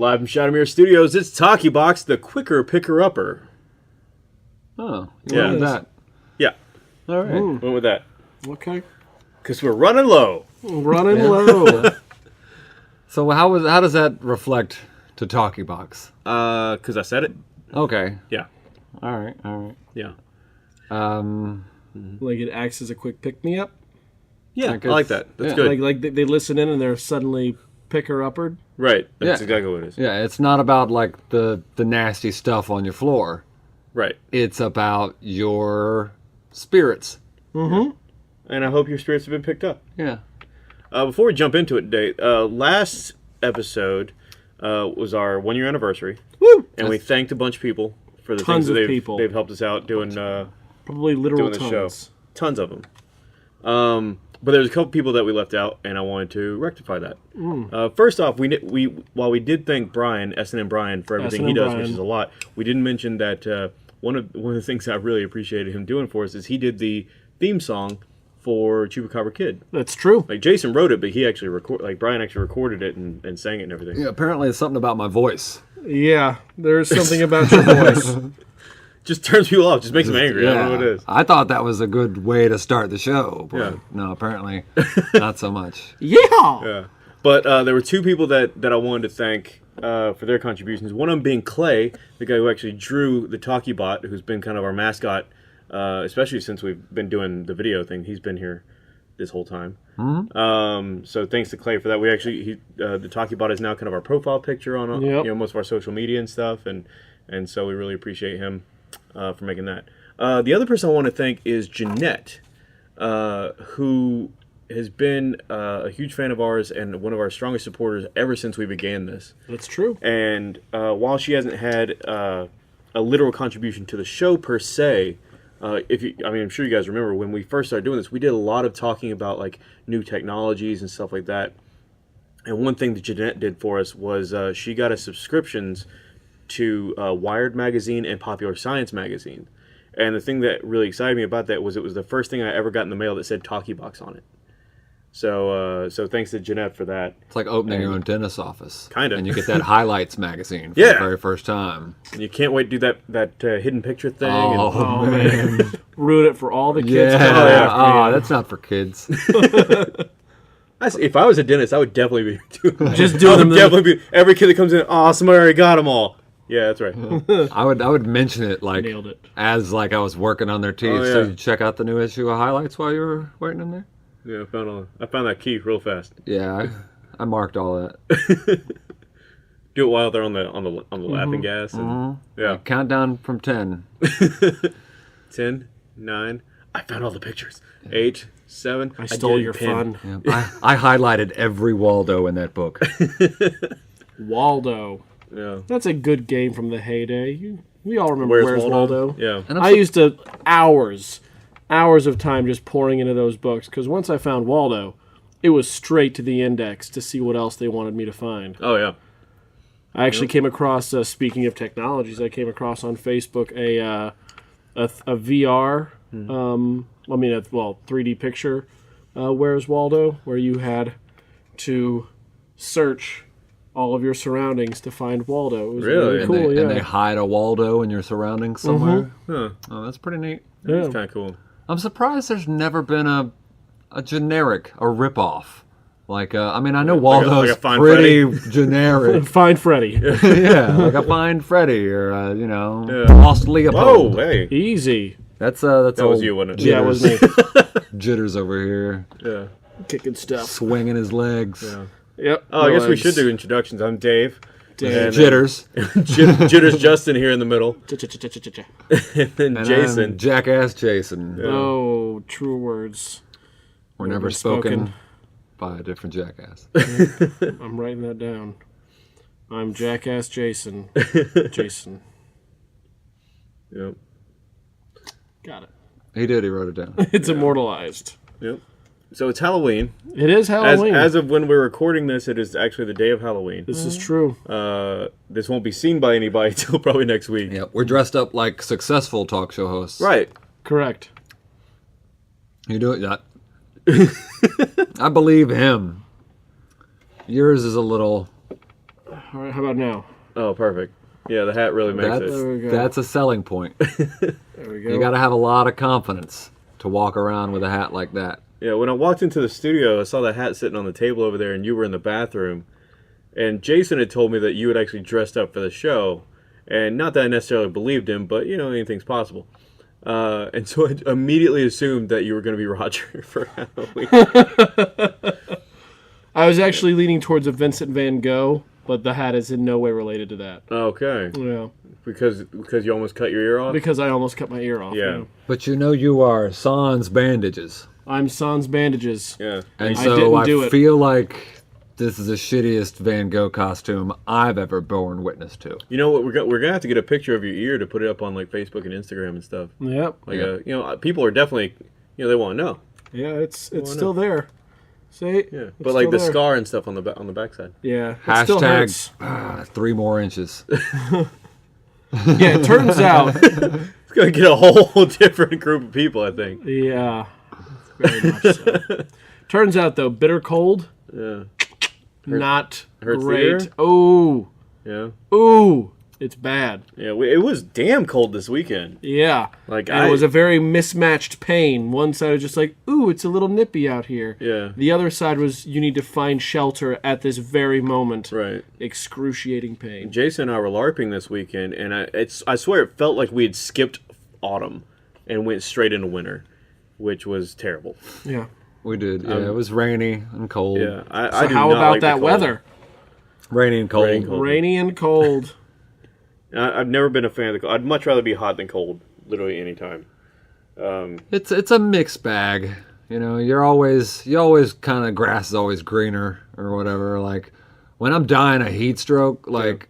Live from Shoutout Studios, it's TalkyBox, the quicker picker-upper. Oh, you went with that. Yeah. All right. Went with that. Okay. Because we're running low. Running low. So how does that reflect to TalkyBox? Because I said it. Okay. Yeah. All right. Yeah. Like it acts as a quick pick-me-up? Yeah, I like that. That's yeah. good. Like they listen in and they're suddenly picker-uppered? Right. That's Yeah. exactly what it is. Yeah, it's not about like the nasty stuff on your floor. Right. It's about your spirits. Mm-hmm. And I hope your spirits have been picked up. Yeah. Before we jump into it, Dave, last episode was our 1 year anniversary. Woo! And we thanked a bunch of people for the Tons things that of people. they've helped us out doing Probably literal doing the tons. show. Tons of them. But there's a couple people that we left out, and I wanted to rectify that. First off, while we did thank Brian, SNM Brian, for everything he does, which is a lot, we didn't mention that one of the things I really appreciated him doing for us is he did the theme song for Chupacabra Kid. That's true. Like Jason wrote it, but he actually Brian actually recorded it and sang it and everything. Yeah, apparently it's something about my voice. Yeah, there's something about your voice. Just turns people off, just makes them angry. Yeah. I don't know what it is. I thought that was a good way to start the show, but Yeah. no, apparently not so much. Yeah. Yeah. But there were two people that I wanted to thank for their contributions. One of them being Clay, the guy who actually drew the TalkyBot, who's been kind of our mascot, especially since we've been doing the video thing. He's been here this whole time. Mm-hmm. So thanks to Clay for that. We actually the TalkyBot is now kind of our profile picture on most of our social media and stuff, and so we really appreciate him for making that. The other person I want to thank is Jeanette, who has been a huge fan of ours and one of our strongest supporters ever since we began this. That's true. And while she hasn't had a literal contribution to the show per se, I'm sure you guys remember when we first started doing this, we did a lot of talking about like new technologies and stuff like that. And one thing that Jeanette did for us was she got us subscriptions to Wired magazine and Popular Science magazine. And the thing that really excited me about that was it was the first thing I ever got in the mail that said TalkyBox on it. So thanks to Jeanette for that. It's like opening your own dentist's office. Kind of. And you get that highlights magazine for the very first time. And you can't wait to do that hidden picture thing. Oh, man. Ruin it for all the kids. Yeah. That's not for kids. If I was a dentist, I would definitely be doing that. Just doing them. Definitely be every kid that comes in. Oh, somebody already got them all. Yeah, that's right. I would mention it like Nailed it. as like I was working on their teeth. Oh, yeah. So you check out the new issue of Highlights while you were waiting in there. Yeah, I found that key real fast. Yeah, I marked all that. Do it while they're on the laughing gas. And, yeah. Countdown from 10. 10, 9. I found all the pictures. 8, 7. I stole your pen. fun. Yeah, I highlighted every Waldo in that book. Waldo. Yeah. That's a good game from the heyday. We all remember Where's Waldo? Yeah. And I used to hours of time just pouring into those books because once I found Waldo, it was straight to the index to see what else they wanted me to find. Oh, yeah. I actually came across, speaking of technologies, I came across on Facebook a VR, 3D picture, Where's Waldo, where you had to search all of your surroundings to find Waldo. It was Really? cool, And they hide a Waldo in your surroundings somewhere. Huh. Oh, that's pretty neat. That's kind of cool. I'm surprised there's never been a generic, a ripoff. Like, I know Waldo's like a Find pretty generic. Find Freddy. Yeah, like a Find Freddy or, Lost Leopold. Oh, hey. Easy. That was you, wasn't it? Yeah, it was me. Jitters over here. Yeah. Kicking stuff. Swinging his legs. Yeah. Yep. Oh, I guess we should do introductions. I'm Dave. Dave. Jitters. Jitters Justin here in the middle. And then And Jason. I'm Jackass Jason. Yeah. Oh, true words. We're never spoken by a different jackass. I'm writing that down. I'm Jackass Jason. Jason. Yep. Got it. He did. He wrote it down. It's immortalized. Yep. So it's Halloween. It is Halloween. As of when we're recording this, it is actually the day of Halloween. This is true. This won't be seen by anybody until probably next week. Yeah, we're dressed up like successful talk show hosts. Right. Correct. You do it. I believe him. Yours is a little All right, how about now? Oh, perfect. Yeah, the hat really makes That's, There we go. that's a selling point. There we go. You got to have a lot of confidence to walk around with a hat like that. Yeah, when I walked into the studio, I saw the hat sitting on the table over there, and you were in the bathroom. And Jason had told me that you had actually dressed up for the show. And not that I necessarily believed him, but, you know, anything's possible. And so I immediately assumed that you were going to be Roger for Halloween. I was actually leaning towards a Vincent Van Gogh, but the hat is in no way related to that. Okay. Yeah. Because you almost cut your ear off? Because I almost cut my ear off. Yeah. But you know you are Sans Bandages. I'm Sans Bandages. Yeah. And I so didn't I do it. feel like this is the shittiest Van Gogh costume I've ever borne witness to. You know what? We're gonna have to get a picture of your ear to put it up on like Facebook and Instagram and stuff. Yep. Like, Yeah. you know, people are definitely, you know, they want to know. Yeah, it's Well, I still there. See? Yeah, It's but like still the there. scar and stuff on the backside. Yeah. It still hurts. Hashtag 3 more inches. Yeah, it turns out. It's gonna get a whole different group of people, I think. Yeah. Very much so. Turns out, though, bitter cold, Yeah. not hurts the great. ear? Oh. Yeah. Ooh. It's bad. Yeah. It was damn cold this weekend. Yeah. Like And it was a very mismatched pain. One side was just like, ooh, it's a little nippy out here. Yeah. The other side was, you need to find shelter at this very moment. Right. Excruciating pain. Jason and I were LARPing this weekend, and I swear it felt like we had skipped autumn and went straight into winter, which was terrible. Yeah. We did. Yeah, it was rainy and cold. Yeah. I So do how not about like the that cold. weather? Rainy and cold. Rainy and cold. Rainy and cold. I've never been a fan of the cold. I'd much rather be hot than cold, literally any time. It's a mixed bag. You know, you always kind of, grass is always greener or whatever. Like when I'm dying of heat stroke, like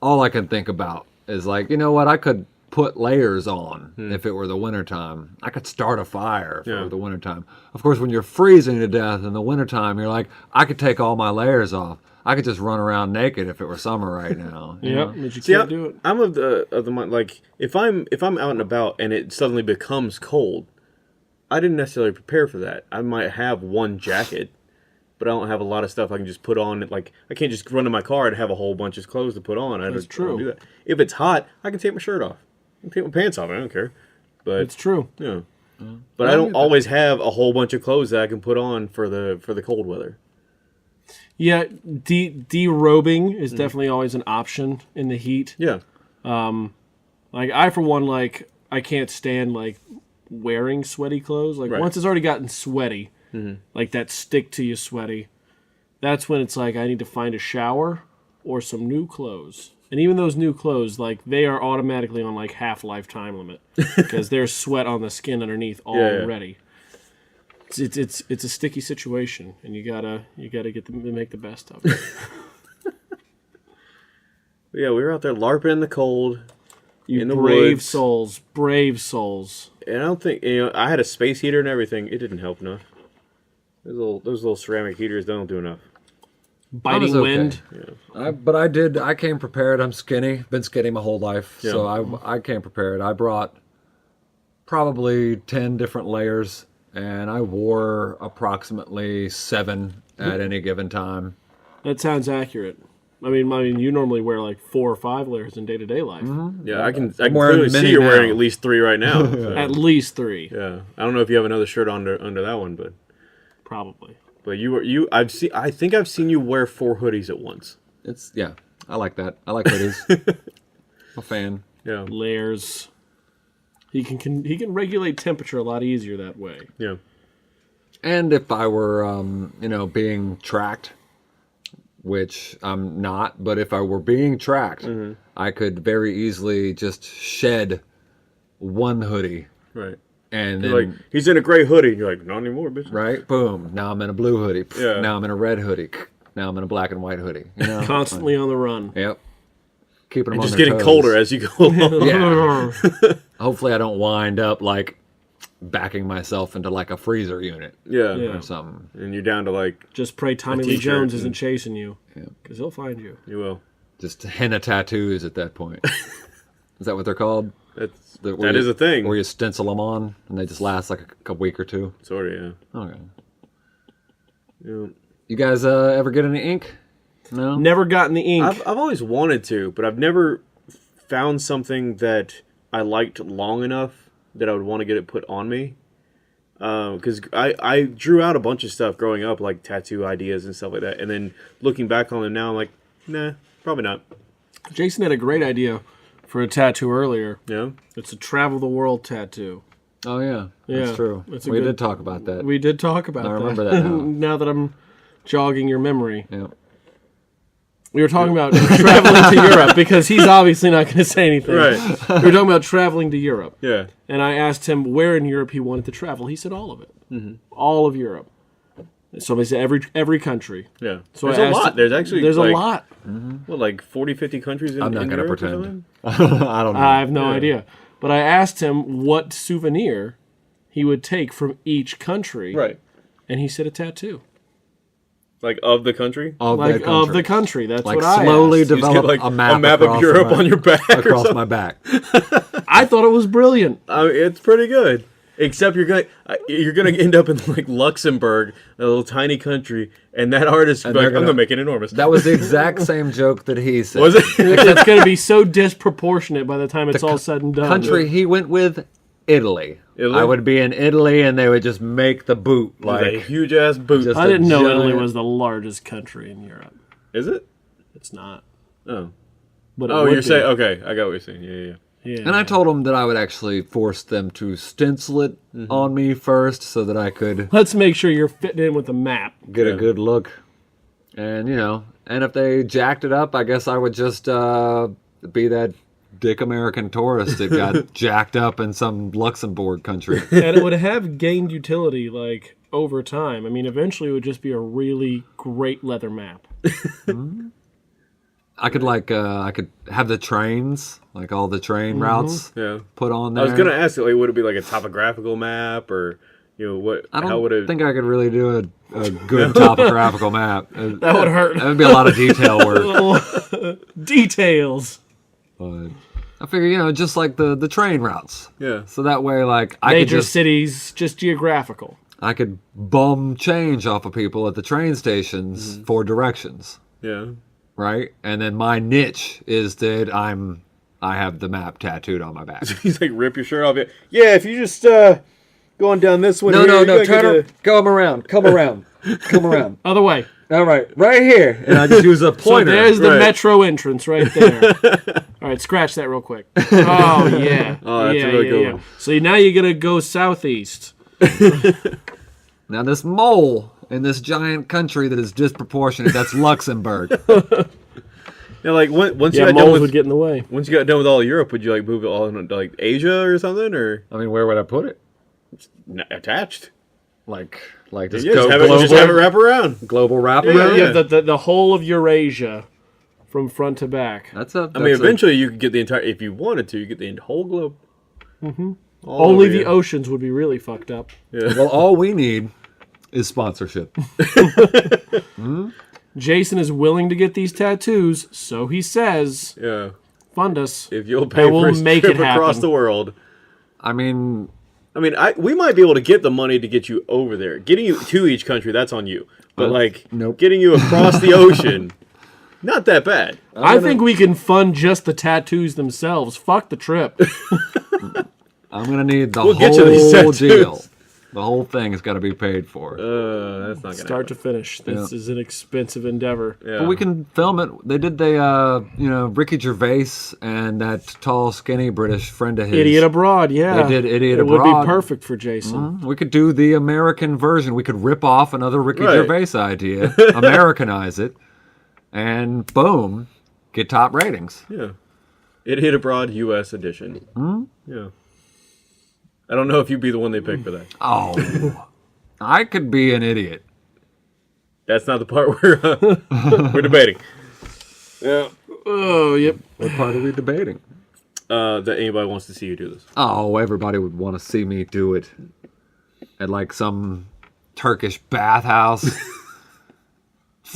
all I can think about is like, you know what, I could put layers on if it were the wintertime. I could start a fire if it were the wintertime. Of course, when you're freezing to death in the wintertime, you're like, I could take all my layers off. I could just run around naked if it were summer right now. you know? Yep, but you See, can't do it. I'm of the mind, like if I'm out and about and it suddenly becomes cold, I didn't necessarily prepare for that. I might have one jacket, but I don't have a lot of stuff I can just put on. Like I can't just run to my car and have a whole bunch of clothes to put on. I That's don't do true. that. If it's hot, I can take my shirt off. I can take my pants off. I don't care. But It's true. yeah. But I don't always have a whole bunch of clothes that I can put on for the cold weather. Yeah, derobing is definitely always an option in the heat. Yeah. Like I, for one, like I can't stand like wearing sweaty clothes. Like Right. once it's already gotten sweaty, like that stick to you sweaty, that's when it's like I need to find a shower or some new clothes. And even those new clothes, like they are automatically on like half lifetime limit because there's sweat on the skin underneath already. It's a sticky situation, and you gotta make the best of it. Yeah, we were out there LARPing in the cold. You In the brave woods. souls, brave souls. And I don't think, I had a space heater and everything. It didn't help enough. Those little ceramic heaters don't do enough. Biting okay. wind. But I came prepared. I'm skinny. Been skinny my whole life. Yeah. So I came prepared. I brought probably 10 different layers, and I wore approximately 7 at any given time. That sounds accurate. I mean, you normally wear like 4 or 5 layers in day-to-day life. Yeah, I can wearing clearly see many you're now. wearing at least 3 right now. So, At least 3, yeah, I don't know if you have another shirt under that one, but probably. I think I've seen you wear 4 hoodies at once. I like that. I like hoodies. I'm a fan. Yeah, Layers. He can regulate temperature a lot easier that way. yeah, And if I were, being tracked, which I'm not, but if I were being tracked, I could very easily just shed one hoodie, right. and You're then like, he's in a gray hoodie. You're like, not anymore, bitch. right, boom. Now I'm in a blue hoodie. Yeah. Now I'm in a red hoodie. Now I'm in a black and white hoodie. You know? Constantly on the run. Yep. Keeping them And on just their getting toes. colder as you go along. Yeah. Hopefully I don't wind up like backing myself into like a freezer unit Yeah. Yeah. or something. And you're down to like, Just pray Tommy A Lee t-shirt Jones and- isn't chasing you. Yeah. Because he'll find you. you will. Just henna tattoos at that point. Is that what they're called? That is a thing. Where you stencil them on and they just last like a week or two. Sort of, yeah. Okay. Yeah. You guys ever get any ink? No. Never gotten the ink. I've always wanted to, but I've never found something that I liked long enough that I would want to get it put on me. Because I drew out a bunch of stuff growing up, like tattoo ideas and stuff like that. And then looking back on them now, I'm like, nah, probably not. Jason had a great idea for a tattoo earlier. Yeah? It's a travel the world tattoo. Oh, yeah. Yeah, That's true. it's We did talk about that. We did talk about that. I remember that now. Now that I'm jogging your memory. Yeah. We were talking about traveling to Europe because he's obviously not going to say anything. Right. We were talking about traveling to Europe. Yeah. And I asked him where in Europe he wanted to travel. He said all of it. Mm-hmm. All of Europe. So they said every country. Yeah. So There's I a asked lot. There's actually There's like, a lot. What, like 40, 50 countries in I'm not in going to Europe or pretend. something? I don't know. I have no Yeah. idea. But I asked him what souvenir he would take from each country. Right. And he said a tattoo. Like of the country? Of Like the country. of the country. That's Like what I slowly asked. You just develop get, like, a map of across Europe my- on your back. across my back. I thought it was brilliant. It's pretty good. Except you're gonna end up in like Luxembourg, a little tiny country, and that artist is like, I'm gonna make it enormous. That was the exact same joke that he said. Was it? It's going to be so disproportionate by the time it's all said and done. Country he went with, Italy. Italy? I would be in Italy, and they would just make the boot Like a like. huge ass boot. Just- I didn't know giant- Italy was the largest country in Europe. Is it? It's not. Oh. But it Oh, would you're be. saying okay. I got what you're saying. Yeah. Yeah. And I told him that I would actually force them to stencil it on me first, so that I could Let's make sure you're fitting in with the map. get Yeah. a good look. And and if they jacked it up, I guess I would just be that dick American tourist that got jacked up in some Luxembourg country. And it would have gained utility, like, over time. I mean, eventually it would just be a really great leather map. I could I could have the trains, like all the train routes Yeah. put on I there. was gonna ask, like, would it be like a topographical map, or what? I how would don't it? think I could really do a good topographical map. That would hurt. That would be a lot of detail work. Details. But I figure, just like the train routes. Yeah. So that way, like, I could Major just cities, just geographical. I could bum change off of people at the train stations for directions, Yeah. right? And then my niche is that I have the map tattooed on my back. He's like, rip your shirt off. Yeah. If you just going down this one. No, here, no, you no. gotta get Turn to- come around. Come around. Other way. All right, right here. And I just use a So pointer. there's the Right. metro entrance right there. All right, scratch that real quick. Oh, yeah. Oh, that's yeah, a really yeah, good yeah. one. So now you're going to go southeast. Now this mole in this giant country that is disproportionate, that's Luxembourg. Yeah, like once you Yeah, got done moles with would get in the way. once you got done with all of Europe, would you like move it all into like Asia or something, or I mean, where would I put it? attached? Like just Yeah, go just global, have it wrap around. global wrap Yeah, around? yeah. The whole of Eurasia from front to back. That's a. I mean, eventually you could get the entire. If you wanted to, you get the whole globe. Mm-hmm. Only the oceans would be really fucked up. Well, all we need is sponsorship. Jason is willing to get these tattoos, so he says, Yeah. fund us. If you'll pay And we'll for a make trip it across happen. the world. I mean, We might be able to get the money to get you over there. Getting you to each country, that's on you. But nope. getting you across the ocean, not that bad. I think we can fund just the tattoos themselves. Fuck the trip. I'm gonna need the We'll get you these whole tattoos. deal. The whole thing has got to be paid for. That's not gonna Start to happen. finish. This is an expensive endeavor. Yeah. But we can film it. They did Ricky Gervais and that tall, skinny British friend of his. Idiot Abroad, yeah. They did Idiot it Abroad. would be perfect for Jason. We could do the American version. We could rip off another Ricky Right. Gervais idea, Americanize it, and boom, get top ratings. Yeah. Idiot Abroad U.S. edition. Yeah. I don't know if you'd be the one they pick for that. Oh, I could be an idiot. That's not the part we're debating. Yeah. Oh, yep. What part are we debating? That anybody wants to see you do this. Oh, everybody would want to see me do it at like some Turkish bathhouse.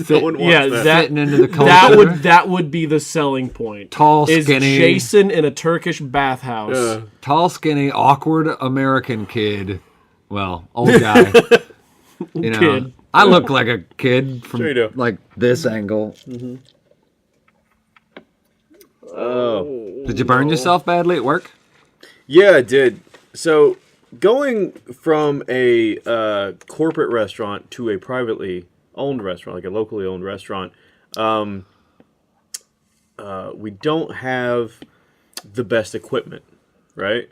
No one wants Yeah, that. Fitting into the culture. that would be the selling point. Tall, Is skinny, Jason in a Turkish bathhouse? tall, skinny, awkward American kid. Well, old guy. Kid. I look like a kid from Sure you do. like this angle. Oh. Did you burn yourself badly at work? Yeah, I did. So going from a corporate restaurant to a privately owned restaurant, like a locally owned restaurant, we don't have the best equipment, right?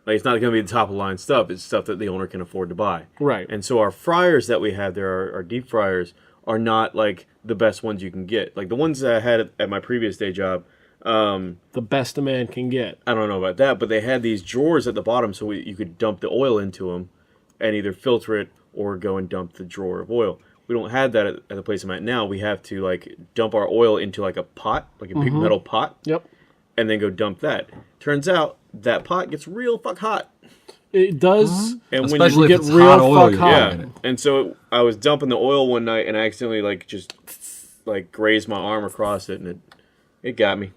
Like, it's not going to be the top of the line stuff. It's stuff that the owner can afford to buy. Right. And so our fryers that we have there, our deep fryers, are not like the best ones you can get. Like the ones that I had at my previous day job. The best a man can get. I don't know about that, but they had these drawers at the bottom so you could dump the oil into them and either filter it or go and dump the drawer of oil. We don't have that at the place I'm at now. We have to like dump our oil into like a pot, like a big metal pot. Yep. And then go dump that. Turns out that pot gets real fuck hot. It does. And Especially when if you it's get real hot oil. fuck You're hot. getting yeah, it. and so I was dumping the oil one night and I accidentally like just like grazed my arm across it and it got me.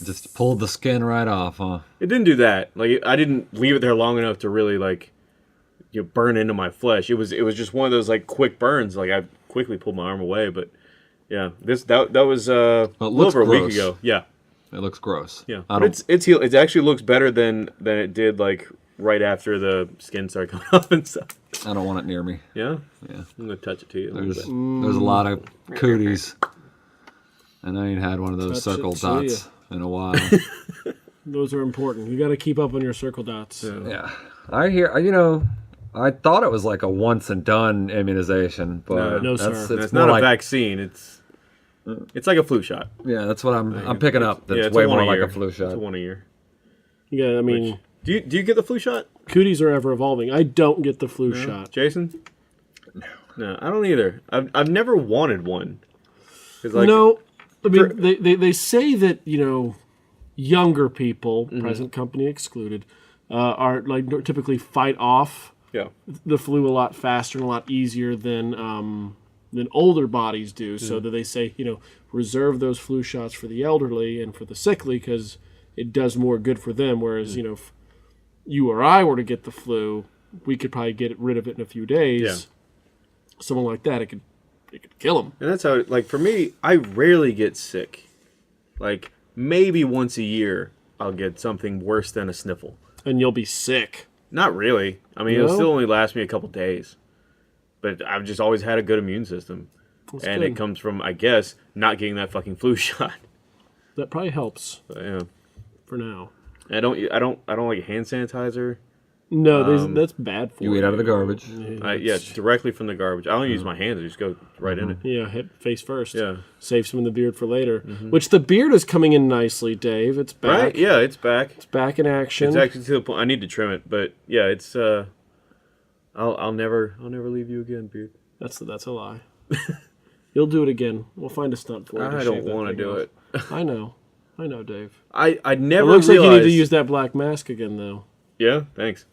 Just pulled the skin right off, huh? It didn't do that. Like I didn't leave it there long enough to really like burn into my flesh. It was just one of those like quick burns. Like I quickly pulled my arm away, but yeah, that was a little looks over a week gross. ago. Yeah, It looks gross. yeah. I But don't. it's healed. It actually looks better than it did like right after the skin started coming off and stuff. I don't want it near me. Yeah, Yeah. I'm gonna touch it to you. A There's little bit. there's a lot of cooties, and I ain't had one of those Touch it circle to dots in a while. Those are important. You got to keep up on your circle dots. Yeah, I hear. I thought it was like a once and done immunization, but No, that's sir. it's It's more not like a vaccine. It's like a flu shot. yeah, that's what I'm picking up. That's it's way a one more like year. a flu It's shot. a one a year. Yeah, I mean, Do you get the flu shot, cooties are ever evolving. I don't get the flu shot. Jason? No, I don't either. I've never wanted one. 'Cause, like, No, I mean, they say that, younger people, present company excluded, are like typically fight off yeah, the flu a lot faster and a lot easier than older bodies do. So that they say, reserve those flu shots for the elderly and for the sickly because it does more good for them. Whereas, if you or I were to get the flu, we could probably get rid of it in a few days. Yeah. Someone like that, it could kill them. and that's how. Like for me, I rarely get sick. Like maybe once a year, I'll get something worse than a sniffle. And you'll be sick. Not really. I mean, No? it'll still only last me a couple days. But I've just always had a good immune system, That's and good. it comes from, I guess, not getting that fucking flu shot. That probably helps But, yeah. for now. I don't like hand sanitizer. No, that's bad for You eat out of the garbage. Yeah, directly from the garbage. I don't use my hands. I just go right in it. Yeah, hit face first. Yeah. Save some of the beard for later. Which the beard is coming in nicely, Dave. It's back. Right? Yeah, it's back. It's back in action. It's actually to the point I need to trim it, but yeah, it's I'll never leave you again, dude. That's a lie. You'll do it again. We'll find a stunt for you. I don't want to do it. I know, Dave. I It never looks like realized. you need to use that black mask again, though. Yeah, thanks.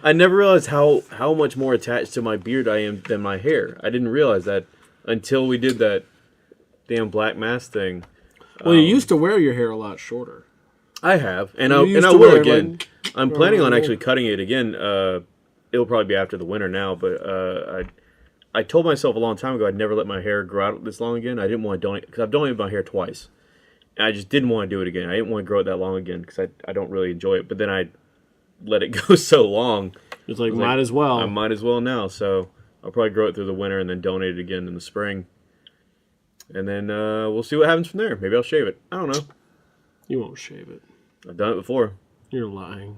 I never realized how much more attached to my beard I am than my hair. I didn't realize that until we did that damn black mask thing. Well, you used to wear your hair a lot shorter. I have, and You I used to will wear, again. like- I'm planning on actually cutting it again. It'll probably be after the winter now, but I told myself a long time ago I'd never let my hair grow out this long again. I didn't want to donate because I've donated my hair twice. And I just didn't want to do it again. I didn't want to grow it that long again because I don't really enjoy it. But then I let it go so long. It's like, I was might as well. I might as well now. So I'll probably grow it through the winter and then donate it again in the spring. And then we'll see what happens from there. Maybe I'll shave it. I don't know. You won't shave it. I've done it before. You're lying.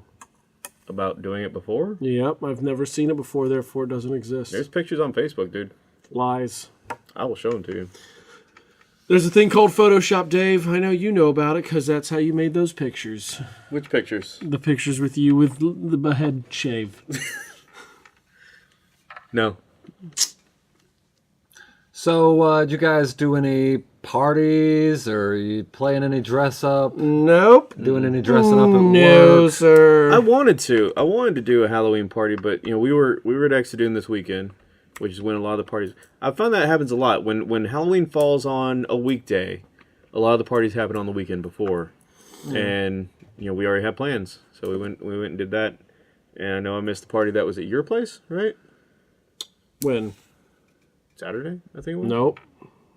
About doing it before? Yep, I've never seen it before, therefore it doesn't exist. There's pictures on Facebook, dude. Lies. I will show them to you. There's a thing called Photoshop, Dave. I know you know about it because that's how you made those pictures. Which pictures? The pictures with you with the head shave. No. So, did you guys do any parties, or are you playing any dress up? Nope. Doing any dressing up at No, work? sir. I wanted to do a Halloween party, but we were at Exeter this weekend, which is when a lot of the parties. I found that happens a lot when Halloween falls on a weekday. A lot of the parties happen on the weekend before, and we already had plans, so we went and did that. And I know I missed the party that was at your place, right? When? Saturday, I think it was. Nope.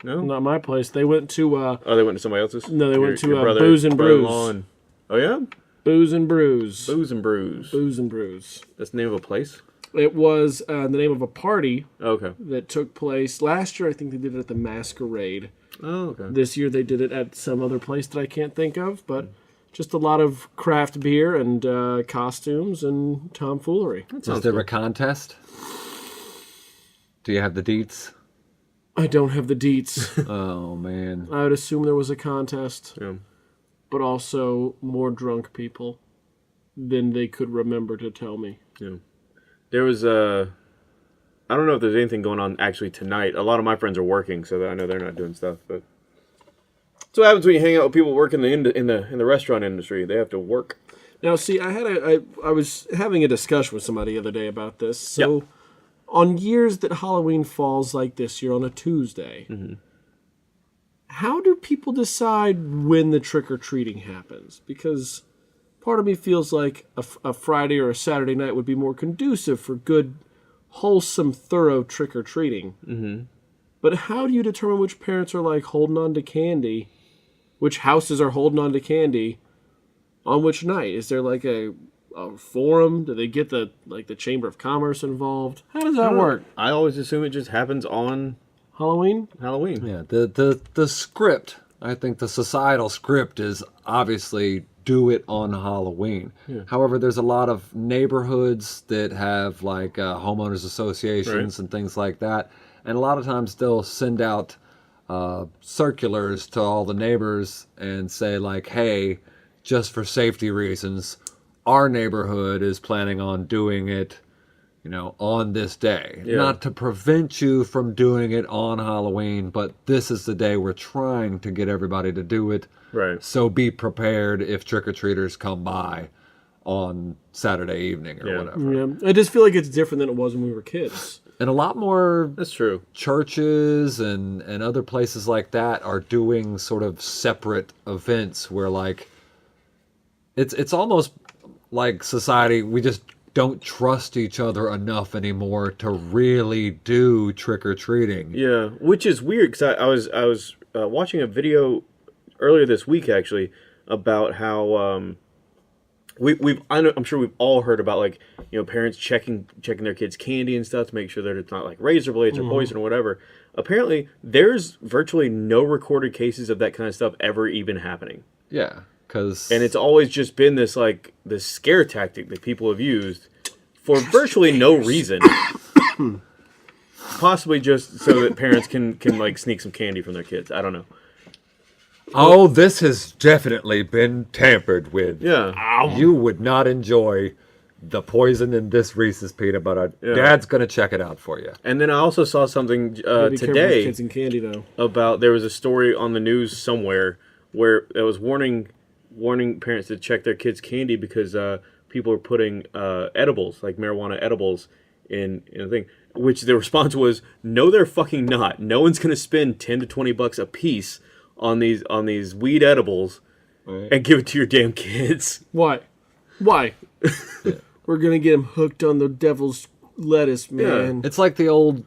No? Not my place. They went to... Oh, they went to somebody else's? No, they went to brother, Booze and Brews. brother-in-law and- Oh, yeah? Booze and Brews. Booze and Brews. Booze and Brews. That's the name of a place? It was the name of a party Okay. that took place last year. I think they did it at the Masquerade. Oh, okay. This year they did it at some other place that I can't think of, but just a lot of craft beer and costumes and tomfoolery. Is there a contest? Do you have the deets? I don't have the deets. Oh, man. I would assume there was a contest, Yeah. but also more drunk people than they could remember to tell me. Yeah. There was I don't know if there's anything going on actually tonight. A lot of my friends are working, so I know they're not doing stuff. But that's what happens when you hang out with people working in the restaurant industry. They have to work. Now, see, I was having a discussion with somebody the other day about this. So, Yep. on years that Halloween falls like this year on a Tuesday, how do people decide when the trick-or-treating happens? Because part of me feels like a Friday or a Saturday night would be more conducive for good, wholesome, thorough trick-or-treating. Mm-hmm. But how do you determine which parents are like holding on to candy, which houses are holding on to candy, on which night? Is there like a forum? Do they get the Chamber of Commerce involved? How does that work? I always assume it just happens on Halloween? Halloween. Yeah, the script, I think the societal script is obviously do it on Halloween. Yeah. However, there's a lot of neighborhoods that have like homeowners associations and things like that. And a lot of times they'll send out circulars to all the neighbors and say like, hey, just for safety reasons, our neighborhood is planning on doing it, on this day. Yeah. Not to prevent you from doing it on Halloween, but this is the day we're trying to get everybody to do it. Right. So be prepared if trick-or-treaters come by on Saturday evening or whatever. Yeah. I just feel like it's different than it was when we were kids. And a lot more That's true. churches and other places like that are doing sort of separate events where like it's almost like society, we just don't trust each other enough anymore to really do trick-or-treating. Yeah, which is weird because I was watching a video earlier this week actually about how I'm sure we've all heard about like parents checking their kids' candy and stuff to make sure that it's not like razor blades or poison or whatever. Apparently, there's virtually no recorded cases of that kind of stuff ever even happening. Yeah, because and it's always just been this scare tactic that people have used for virtually no reason. Possibly just so that parents can like sneak some candy from their kids. I don't know. Oh, this has definitely been tampered with. Yeah. You would not enjoy the poison in this Reese's peanut butter. Yeah. Dad's going to check it out for you. And then I also saw something Be careful with today kids and candy, though. about there was a story on the news somewhere where it was warning parents to check their kids' candy because people are putting edibles, like marijuana edibles, in a thing. Which the response was, no, they're fucking not. No one's going to spend $10 to $20 a piece on these weed edibles and give it to your damn kids. Why? We're gonna get them hooked on the devil's lettuce, man. Yeah. It's like the old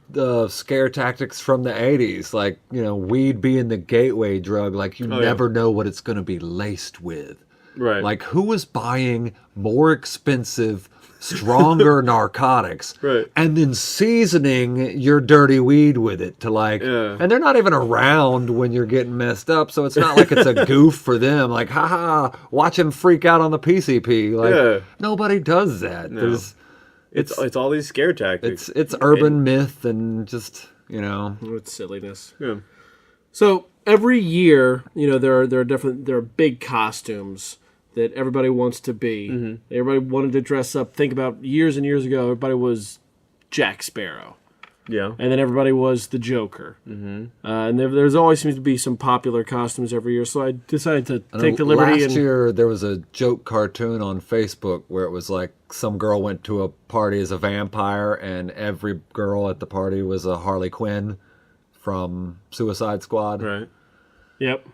scare tactics from the 80s, like, weed being the gateway drug, like you never know what it's going to be laced with. Right. Like, who is buying more expensive, stronger narcotics and then seasoning your dirty weed with it to and they're not even around when you're getting messed up, so it's not like it's a goof for them, like haha, watch him freak out on the PCP. Like nobody does that. No. It's all these scare tactics. It's urban myth and just It's silliness. Yeah. So every year, there are big costumes that everybody wants to be. Mm-hmm. Everybody wanted to dress up. Think about years and years ago, everybody was Jack Sparrow. Yeah. And then everybody was the Joker. Mm-hmm. And there's always seems to be some popular costumes every year. So I decided to take the liberty. Last year, there was a joke cartoon on Facebook where it was like some girl went to a party as a vampire, and every girl at the party was a Harley Quinn from Suicide Squad. Right. Yep.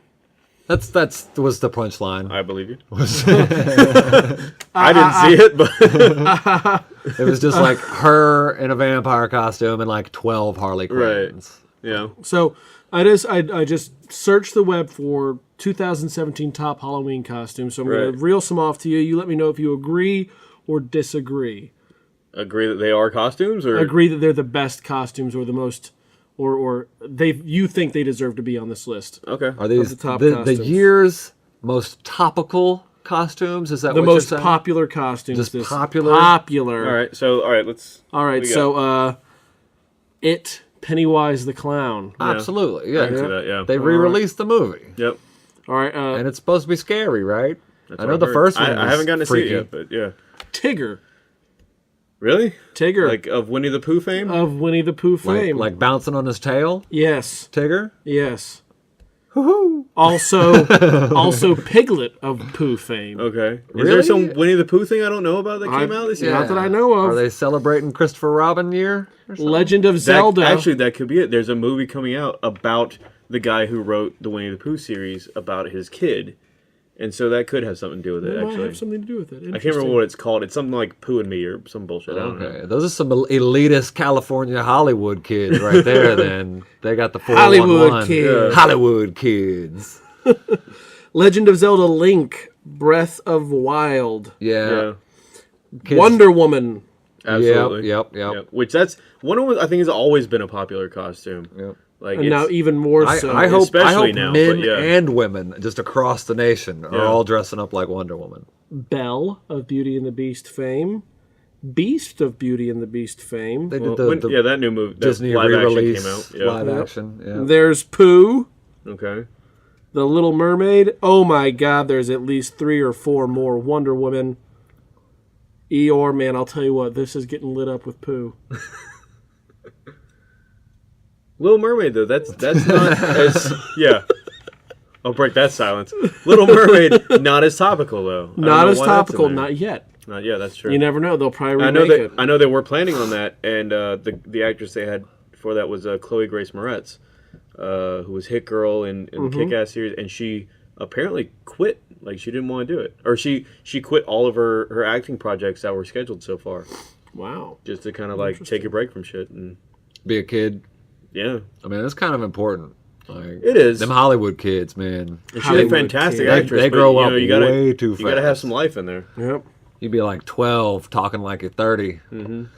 That was the punchline. I believe you. I didn't see it, but It was just like her in a vampire costume and like 12 Harley Quinns. Right. Yeah. So I just searched the web for 2017 top Halloween costumes. So I'm going to reel some off to you. You let me know if you agree or disagree. Agree that they are costumes, or agree that they're the best costumes or the most, or you think they deserve to be on this list. Okay. Are these the top the costumes. year's most topical costumes? Is that The what most you're saying? popular costumes? Just popular? Popular. All right. So let's. All right. So It, Pennywise the Clown. Absolutely. Yeah. I can see that. Yeah. They re-released the movie. Yep. All right. And it's supposed to be scary, right? That's I what know I've the heard. first one. I haven't gotten to freaky. see it yet, but yeah. Tigger. Really? Tigger. Like of Winnie the Pooh fame? Of Winnie the Pooh fame. Like bouncing on his tail. Yes. Tigger. Yes. Woohoo! Also Piglet of Pooh fame. Okay. Is Really? there some Winnie the Pooh thing I don't know about that came out this year? Not that I know of. Are they celebrating Christopher Robin year? or something? Legend of Zelda. Actually, that could be it. There's a movie coming out about the guy who wrote the Winnie the Pooh series about his kid. And so that could have something to do with it, It might actually. have something to do with it. I can't remember what it's called. It's something like Pooh and Me or some bullshit. I don't know. Okay, those are some elitist California Hollywood kids right there. Then they got the 411. Hollywood kids. Hollywood kids. Legend of Zelda Link, Breath of Wild, Yeah. Yeah. Kids. Wonder Woman. Absolutely. Yep. Which that's one of I think has always been a popular costume. Yep. Like And now even more so. I hope especially now, men but yeah. and women just across the nation are Yeah. all dressing up like Wonder Woman. Belle of Beauty and the Beast fame. Beast of Beauty and the Beast fame. They did the that new movie, that Disney live action re-release came out. Yeah. live action. Yeah. There's Pooh, Okay. The Little Mermaid. Oh my God, there's at least 3 or 4 more Wonder Woman. Eeyore, man, I'll tell you what, this is getting lit up with Pooh. Little Mermaid though, that's not as I'll break that silence. Little Mermaid, not as topical though. I don't Not know as why that's in topical, there. not yet. Not yet. That's true. You never know, they'll probably I know remake that. it. I know they were planning on that, and the actress they had for that was Chloe Grace Moretz, who was Hit Girl in the Kick-Ass series, and she apparently quit. Like she didn't want to do it, or she quit all of her acting projects that were scheduled so far, Wow. just to kind of like take a break from shit. And Be a kid. yeah, I mean, it's kind of important. Like, it is. them Hollywood kids, man. And she's a Hollywood fantastic kid. actress. They but, grow you up know, you gotta, way too You gotta have fast. some life in there. Yep. You'd be like 12, talking like you're 30. And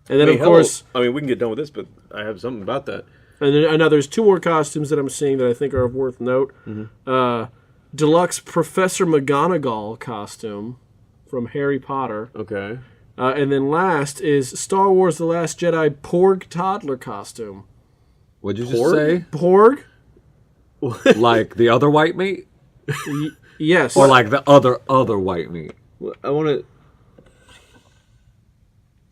then, of course, I mean, we can get done with this, but I have something about that. and then I know there's 2 more costumes that I'm seeing that I think are of worth note. Deluxe Professor McGonagall costume from Harry Potter. Okay. And then last is Star Wars The Last Jedi Porg toddler costume. What'd you just Porg? say? Porg? Like the other white meat? Yes. Or like the other white meat? I want to.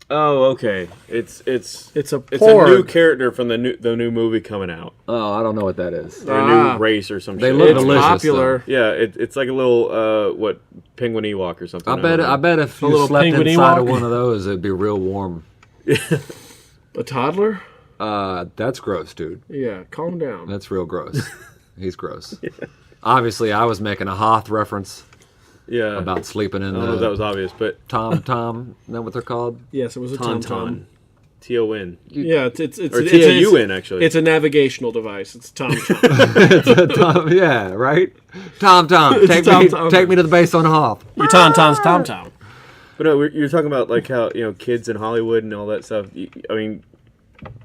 Oh, okay. It's a a porg. new character from the new movie coming out. Oh, I don't know what that is. Or a new race or some They shit. look It's delicious, popular. Yeah, it's like a little penguin Ewok or something. I bet if you little slept penguin inside of Ewok? one of those, it'd be real warm. A toddler? That's gross, dude. Yeah, calm down. That's real gross. He's gross. Obviously, I was making a Hoth reference Yeah. about sleeping in I don't know if that the was obvious, but Tom. Isn't that what they're called? Yes, it was a Tom. Tauntaun. T-O-N. Yeah, it's Or T-A-U-N, actually. It's a navigational device. It's Tom. Tom, yeah, right? Tom. Take Tom. me to the base on Hoth. Your Tauntaun's Tom. But no, you're talking about like how kids in Hollywood and all that stuff. I mean,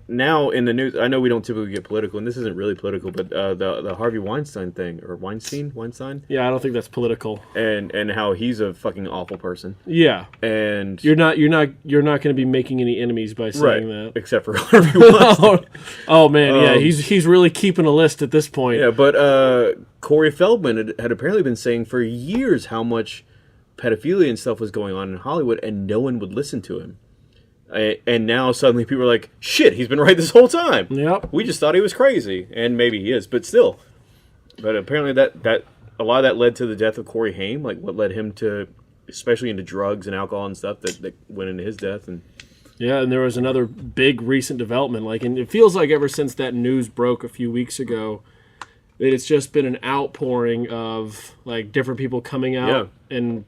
now in the news, I know we don't typically get political, and this isn't really political, but the Harvey Weinstein thing, or Weinstein, Yeah, I don't think that's political. and how he's a fucking awful person, Yeah, and you're not going to be making any enemies by saying that. except for Harvey Weinstein. Oh man, yeah, he's really keeping a list at this point. Yeah, but Corey Feldman had apparently been saying for years how much pedophilia and stuff was going on in Hollywood, and no one would listen to him. And now suddenly people are like, shit, he's been right this whole time. Yep. We just thought he was crazy. And maybe he is, but still. But apparently that a lot of that led to the death of Corey Haim, like what led him to, especially into drugs and alcohol and stuff that went into his death. And Yeah, and there was another big recent development. And it feels like ever since that news broke a few weeks ago, It's just been an outpouring of like different people coming out and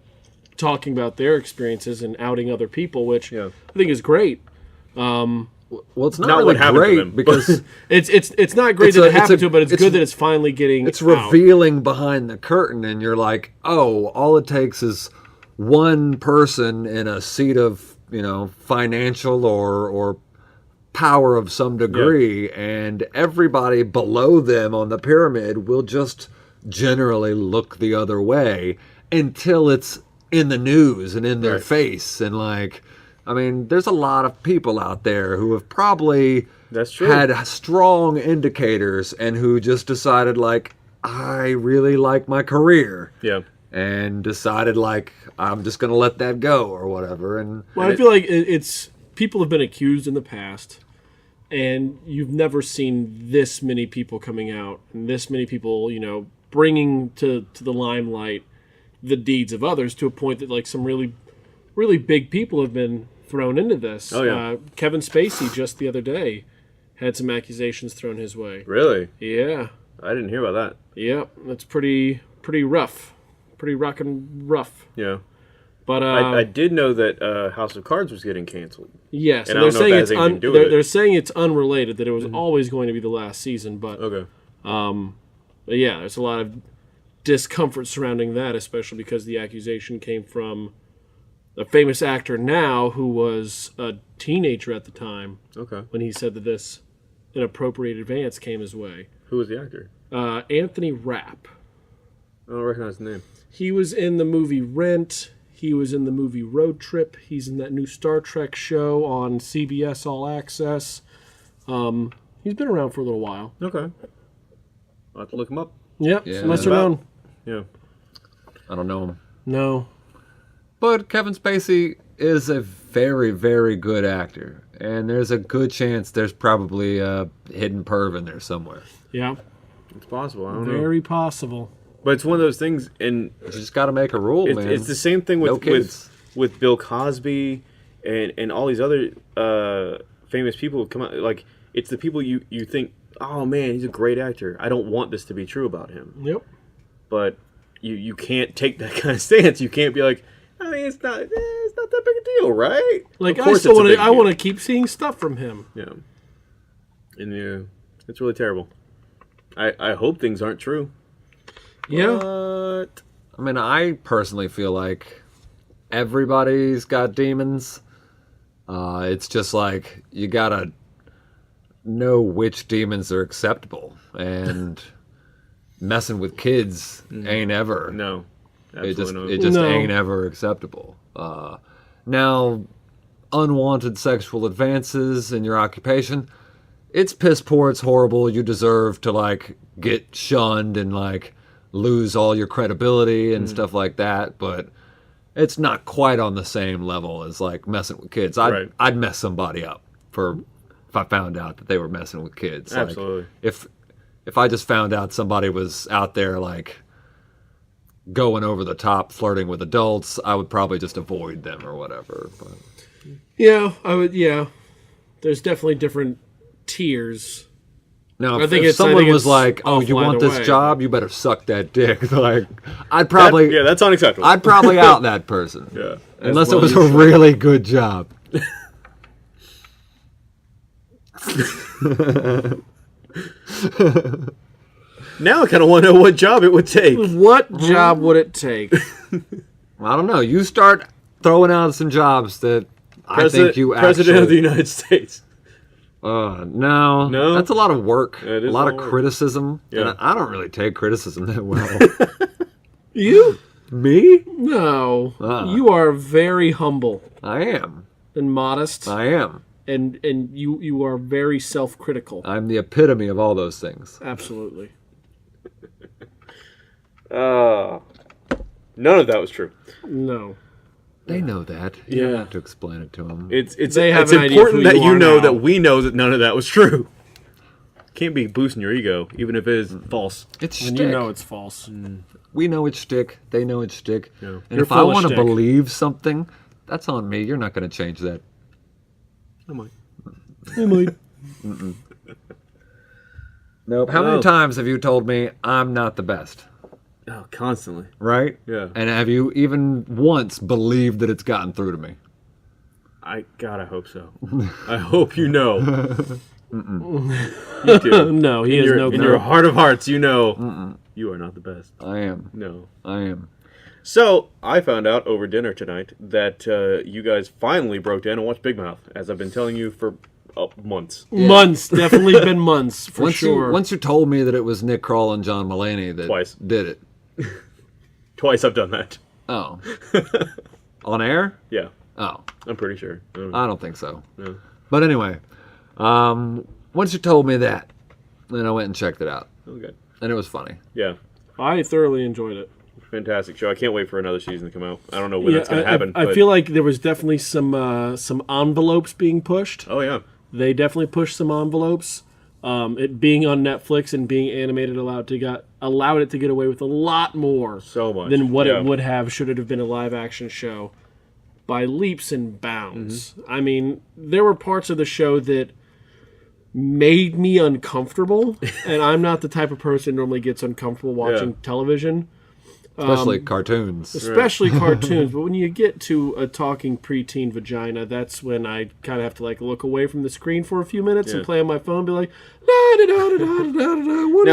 talking about their experiences and outing other people, which I think is great. Well, it's not really great because it's not great that it happened to him, but it's good that it's finally getting. It's revealing behind the curtain, and you're like, oh, all it takes is one person in a seat of financial or power of some degree, and everybody below them on the pyramid will just generally look the other way until it's in the news and in their face, and like. I mean, there's a lot of people out there who have probably had strong indicators and who just decided, like, I really like my career. Yeah. And decided, like, I'm just going to let that go or whatever. I feel like it's people have been accused in the past, and you've never seen this many people coming out and this many people, bringing to the limelight the deeds of others to a point that, like, some really, really big people have been thrown into this. Oh, yeah. Kevin Spacey just the other day had some accusations thrown his way. Really? Yeah. I didn't hear about that. Yep. That's pretty rough. Pretty rockin' rough. Yeah. But I did know that House of Cards was getting canceled. Yes, and they're saying they're saying it's unrelated, that it was always going to be the last season, but but yeah, there's a lot of discomfort surrounding that, especially because the accusation came from a famous actor now who was a teenager at the time. Okay. When he said that this inappropriate advance came his way. Who was the actor? Anthony Rapp. I don't recognize the name. He was in the movie Rent. He was in the movie Road Trip. He's in that new Star Trek show on CBS All Access. He's been around for a little while. Okay. I'll have to look him up. Yep. Yeah. Lesser known. Yeah. I don't know him. No. But Kevin Spacey is a very, very good actor. And there's a good chance there's probably a hidden perv in there somewhere. Yeah. It's possible. I don't know. Very possible. But it's one of those things, and you just got to make a rule, man. It's the same thing with Bill Cosby and all these other famous people who come out. Like, it's the people you think, oh man, he's a great actor. I don't want this to be true about him. Yep. But you can't take that kind of stance. You can't be like, I mean, it's not that big a deal, right? Like, I want to keep seeing stuff from him. Yeah. And it's really terrible. I hope things aren't true. Yeah. But I mean, I personally feel like everybody's got demons. It's just like you gotta know which demons are acceptable, and messing with kids ain't ever. No, it just ain't ever acceptable. Now, unwanted sexual advances in your occupation, it's piss poor. It's horrible. You deserve to like get shunned and like lose all your credibility and stuff like that, but it's not quite on the same level as like messing with kids. I'd mess somebody up if I found out that they were messing with kids. Absolutely. Like, if I just found out somebody was out there like going over the top flirting with adults, I would probably just avoid them or whatever. But yeah, I would. Yeah, there's definitely different tiers. Now, if someone was like, "Oh, you want this job? You better suck that dick," like, I'd probably that's unacceptable. I'd probably out that person. Yeah, unless it was a really good job. Now I kind of want to know what job it would take. What job would it take? I don't know. You start throwing out some jobs that I think you President of the United States. No, that's a lot of work, a lot of criticism, yeah. and I don't really take criticism that well. You? Me? No, you are very humble. I am, and modest. I am, and you are very self-critical. I'm the epitome of all those things. Absolutely. None of that was true. No. They know that. You don't have to explain it to them. It's important that you know that we know that none of that was true. Can't be boosting your ego, even if it is false. It's shtick. And you know it's false. We know it's shtick. They know it's shtick. Yeah. And if I want to believe something, that's on me. You're not going to change that. I might. I might. Nope. How many times have you told me I'm not the best? Oh, constantly. Right? Yeah. And have you even once believed that it's gotten through to me? I hope so. I hope you know. You do. No, he has no. In your heart of hearts, you know you are not the best. I am. No. I am. So, I found out over dinner tonight that you guys finally broke down and watched Big Mouth, as I've been telling you for months. Yeah. Months. Definitely been months, for sure. Once you told me that it was Nick Kroll and John Mulaney that did it. Twice I've done that. Oh. On air? Yeah. Oh. I'm pretty sure. I don't think so. No. But anyway, once you told me that, then I went and checked it out. Okay. And it was funny. Yeah. I thoroughly enjoyed it. Fantastic show. I can't wait for another season to come out. I don't know when that's going to happen. I feel like there was definitely some envelopes being pushed. Oh, yeah. They definitely pushed some envelopes. It being on Netflix and being animated allowed it to get away with a lot more than what it would have should it have been a live action show by leaps and bounds. Mm-hmm. I mean, there were parts of the show that made me uncomfortable, and I'm not the type of person who normally gets uncomfortable watching television. Especially cartoons. Especially cartoons. But when you get to a talking preteen vagina, that's when I kind of have to look away from the screen for a few minutes and play on my phone and be like,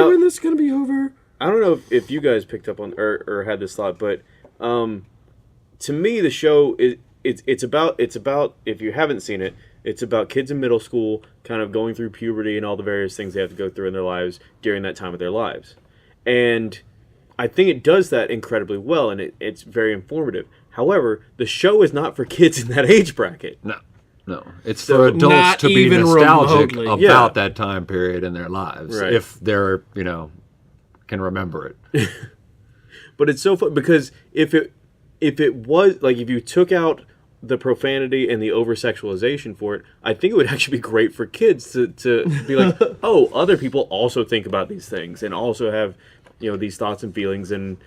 when this is going to be over? I don't know if you guys picked up on or had this thought, but to me the show it's about, if you haven't seen it, it's about kids in middle school kind of going through puberty and all the various things they have to go through in their lives during that time of their lives. And I think it does that incredibly well, and it's very informative. However, the show is not for kids in that age bracket. No. It's for adults to be nostalgic about that time period in their lives, if they're, can remember it. But it's so fun, because if it was, if you took out the profanity and the over-sexualization for it, I think it would actually be great for kids to be like, oh, other people also think about these things and also have these thoughts and feelings and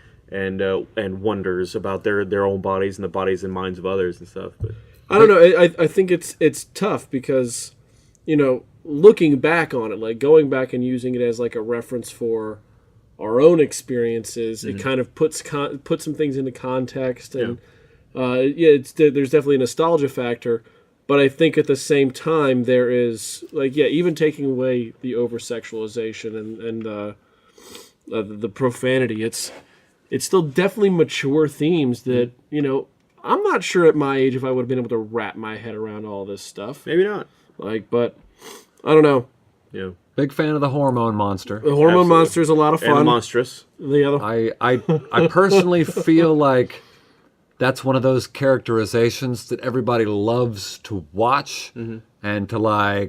wonders about their own bodies and the bodies and minds of others and stuff. But I don't know. I think it's tough because, looking back on it, going back and using it as a reference for our own experiences, it kind of puts some things into context, and there's definitely a nostalgia factor. But I think at the same time there is even taking away the over sexualization and the profanity, it's still definitely mature themes that I'm not sure at my age if I would have been able to wrap my head around all this stuff. Maybe not. But I don't know. Yeah. Big fan of the hormone monster. The hormone monster is a lot of fun. And the monstrous. The other. I personally feel like that's one of those characterizations that everybody loves to watch and to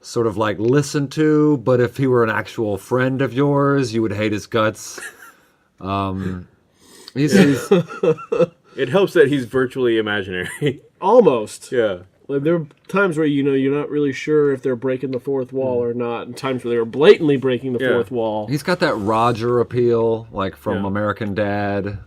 sort of listen to, but if he were an actual friend of yours, you would hate his guts. He's It helps that he's virtually imaginary. Almost. Yeah. There are times where you're not really sure if they're breaking the fourth wall or not, and times where they were blatantly breaking the fourth wall. He's got that Roger appeal, from American Dad.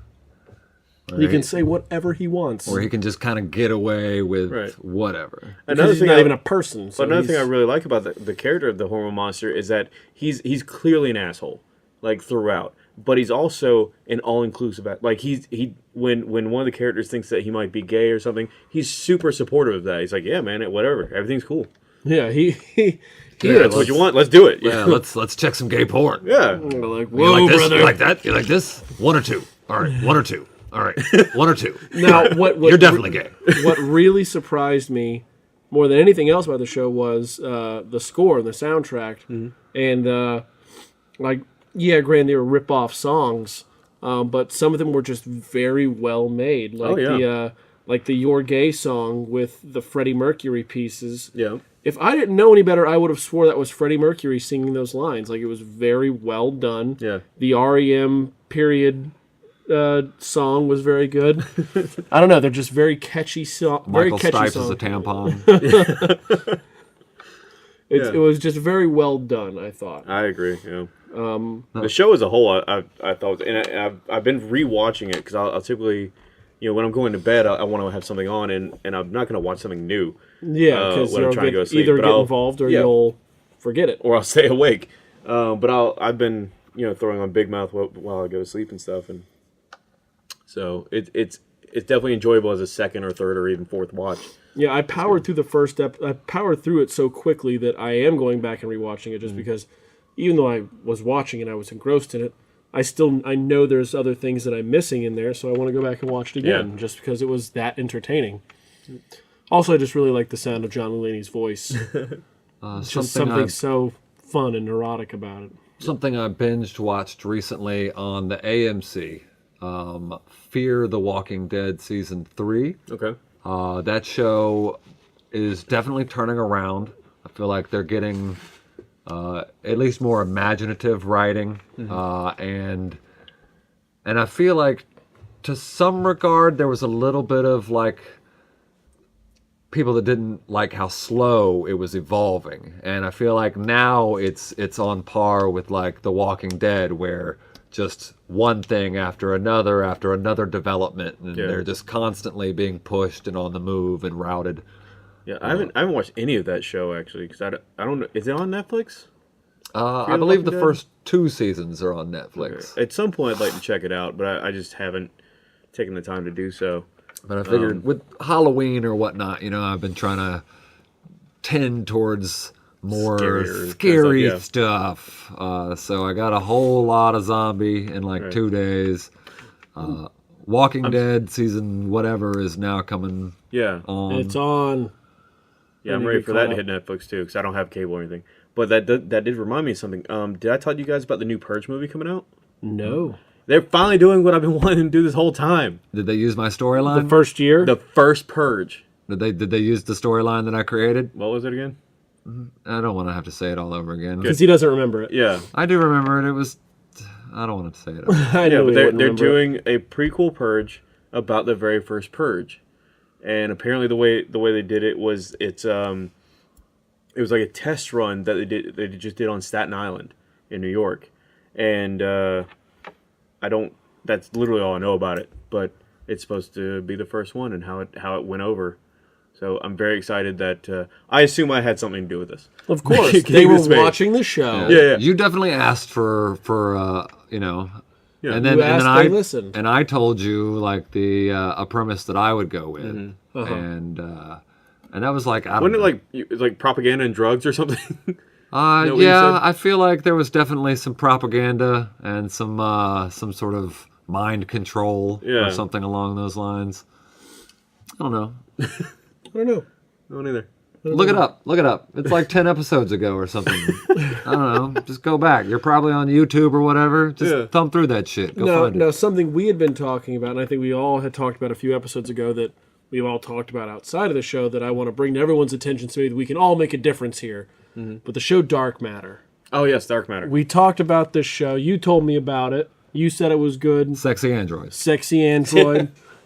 He can say whatever he wants. Or he can just kind of get away with whatever. Another thing, he's not even a person. So another thing I really like about the character of the hormone monster is that he's clearly an asshole, throughout. But he's also an all-inclusive. When one of the characters thinks that he might be gay or something, he's super supportive of that. He's like, yeah, man, whatever, everything's cool. Yeah, that's what you want. Let's do it. Yeah, let's check some gay porn. Yeah. Whoa, you like this? brother. You like that? You like this? One or two. All right, one or two. All right, one or two. Now, what you're definitely gay. What really surprised me more than anything else about the show was the score and the soundtrack, and granted they were rip-off songs, but some of them were just very well made. The You're Gay song with the Freddie Mercury pieces. Yeah. If I didn't know any better, I would have swore that was Freddie Mercury singing those lines. It was very well done. Yeah. The REM period song was very good. I don't know. They're just very catchy songs. Michael Stipe is a tampon. It was just very well done, I thought. I agree. Yeah. The show as a whole, I thought, and I've been rewatching it because I'll typically, when I'm going to bed, I want to have something on, and I'm not going to watch something new. Yeah, because when I'm trying to go to sleep. Either get involved or you'll forget it. Or I'll stay awake. But I've been throwing on Big Mouth while I go to sleep and stuff, and so it's definitely enjoyable as a second or third or even fourth watch. Yeah, I powered through the first I powered through it so quickly that I am going back and rewatching it just because even though I was watching it, I was engrossed in it. I know there's other things that I'm missing in there, so I want to go back and watch it again just because it was that entertaining. Also, I just really like the sound of John Mulaney's voice. Just something so fun and neurotic about it. Something I watched recently on the AMC, Fear the Walking Dead Season 3. Okay. That show is definitely turning around. I feel like they're getting at least more imaginative writing, and I feel like to some regard there was a little bit of like people that didn't like how slow it was evolving, and I feel like now it's on par with like The Walking Dead, where just one thing after another development, and they're just constantly being pushed and on the move and routed. Yeah, I haven't watched any of that show actually because I don't know. Is it on Netflix? I believe the first 2 seasons are on Netflix. Okay. At some point, I'd like to check it out, but I just haven't taken the time to do so. But I figured with Halloween or whatnot, I've been trying to tend towards more scary stuff. So I got a whole lot of zombie in like 2 days. Walking Dead season whatever is now coming on. It's on. Yeah, I'm ready for that to hit Netflix too because I don't have cable or anything. But that did remind me of something. Did I tell you guys about the new Purge movie coming out? No. They're finally doing what I've been wanting to do this whole time. Did they use my storyline? The first year? The First Purge. Did they use the storyline that I created? What was it again? I don't want to have to say it all over again. Because he doesn't remember it. Yeah. I do remember it. It was... I don't want to say it. But they're doing a prequel Purge about the very first Purge. And apparently the way they did it was it was like a test run that they just did on Staten Island in New York. And that's literally all I know about it, but it's supposed to be the first one and how it went over. So I'm very excited that I assume I had something to do with this. Of course, they were watching the show. Yeah. You definitely asked for Yeah. and then I listened, and I told you like a premise that I would go with, and that was like wasn't it like propaganda and drugs or something? I feel like there was definitely some propaganda and some sort of mind control or something along those lines. I don't know. I don't know. I don't either. Look it up. It's like 10 episodes ago or something. I don't know. Just go back. You're probably on YouTube or whatever. Just thumb through that shit. Go find it. No, something we had been talking about, and I think we all had talked about a few episodes ago that we've all talked about outside of the show that I want to bring to everyone's attention so that we can all make a difference here. But the show Dark Matter. Oh, yes, Dark Matter. We talked about this show. You told me about it. You said it was good. Sexy Android.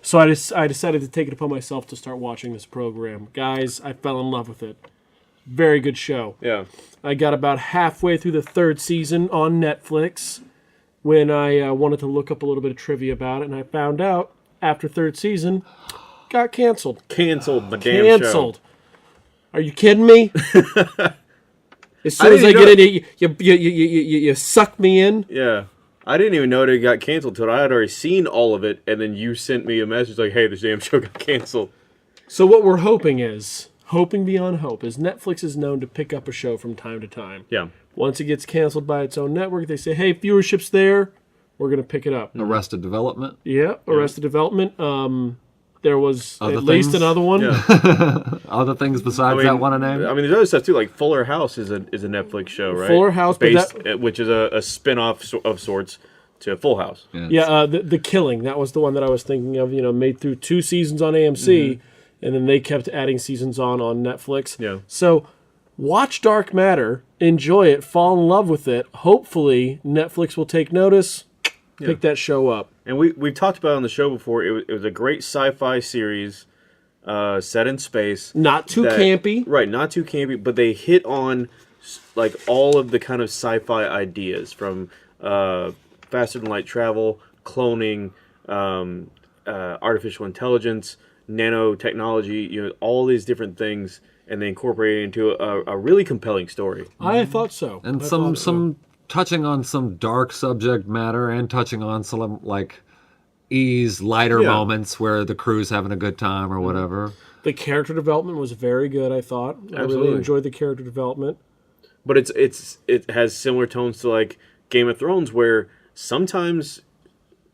So I decided to take it upon myself to start watching this program. Guys, I fell in love with it. Very good show. Yeah. I got about halfway through the 3rd season on Netflix when I wanted to look up a little bit of trivia about it, and I found out after 3rd season, got canceled. Canceled the damn show. Are you kidding me? As soon as I get in, you suck me in. Yeah. I didn't even know it got canceled until I had already seen all of it, and then you sent me a message like, hey, this damn show got canceled. So what we're hoping beyond hope, is Netflix is known to pick up a show from time to time. Yeah. Once it gets canceled by its own network, they say, hey, viewership's there, we're going to pick it up. Arrested Development. Yeah, Arrested Development. There was Other at least another one. Yeah. Other things besides that one I named? I mean, there's other stuff too, like Fuller House is a Netflix show, right? Fuller House, which is a spin-off of sorts to Full House. Yeah, the Killing, that was the one that I was thinking of, made through 2 seasons on AMC, and then they kept adding seasons on Netflix. Yeah. So watch Dark Matter, enjoy it, fall in love with it. Hopefully Netflix will take notice, pick that show up. And we've talked about it on the show before. It was a great sci-fi series set in space. Not too campy. Right, not too campy, but they hit on like all of the kind of sci-fi ideas from faster than light travel, cloning, artificial intelligence, nanotechnology, all these different things. and they incorporate it into a really compelling story. I thought so. And I some thought so. touching on some dark subject matter and touching on some like lighter moments where the crew's having a good time or whatever. The character development was very good, I thought. I Absolutely. really enjoyed the character development. But it has similar tones to like Game of Thrones, where sometimes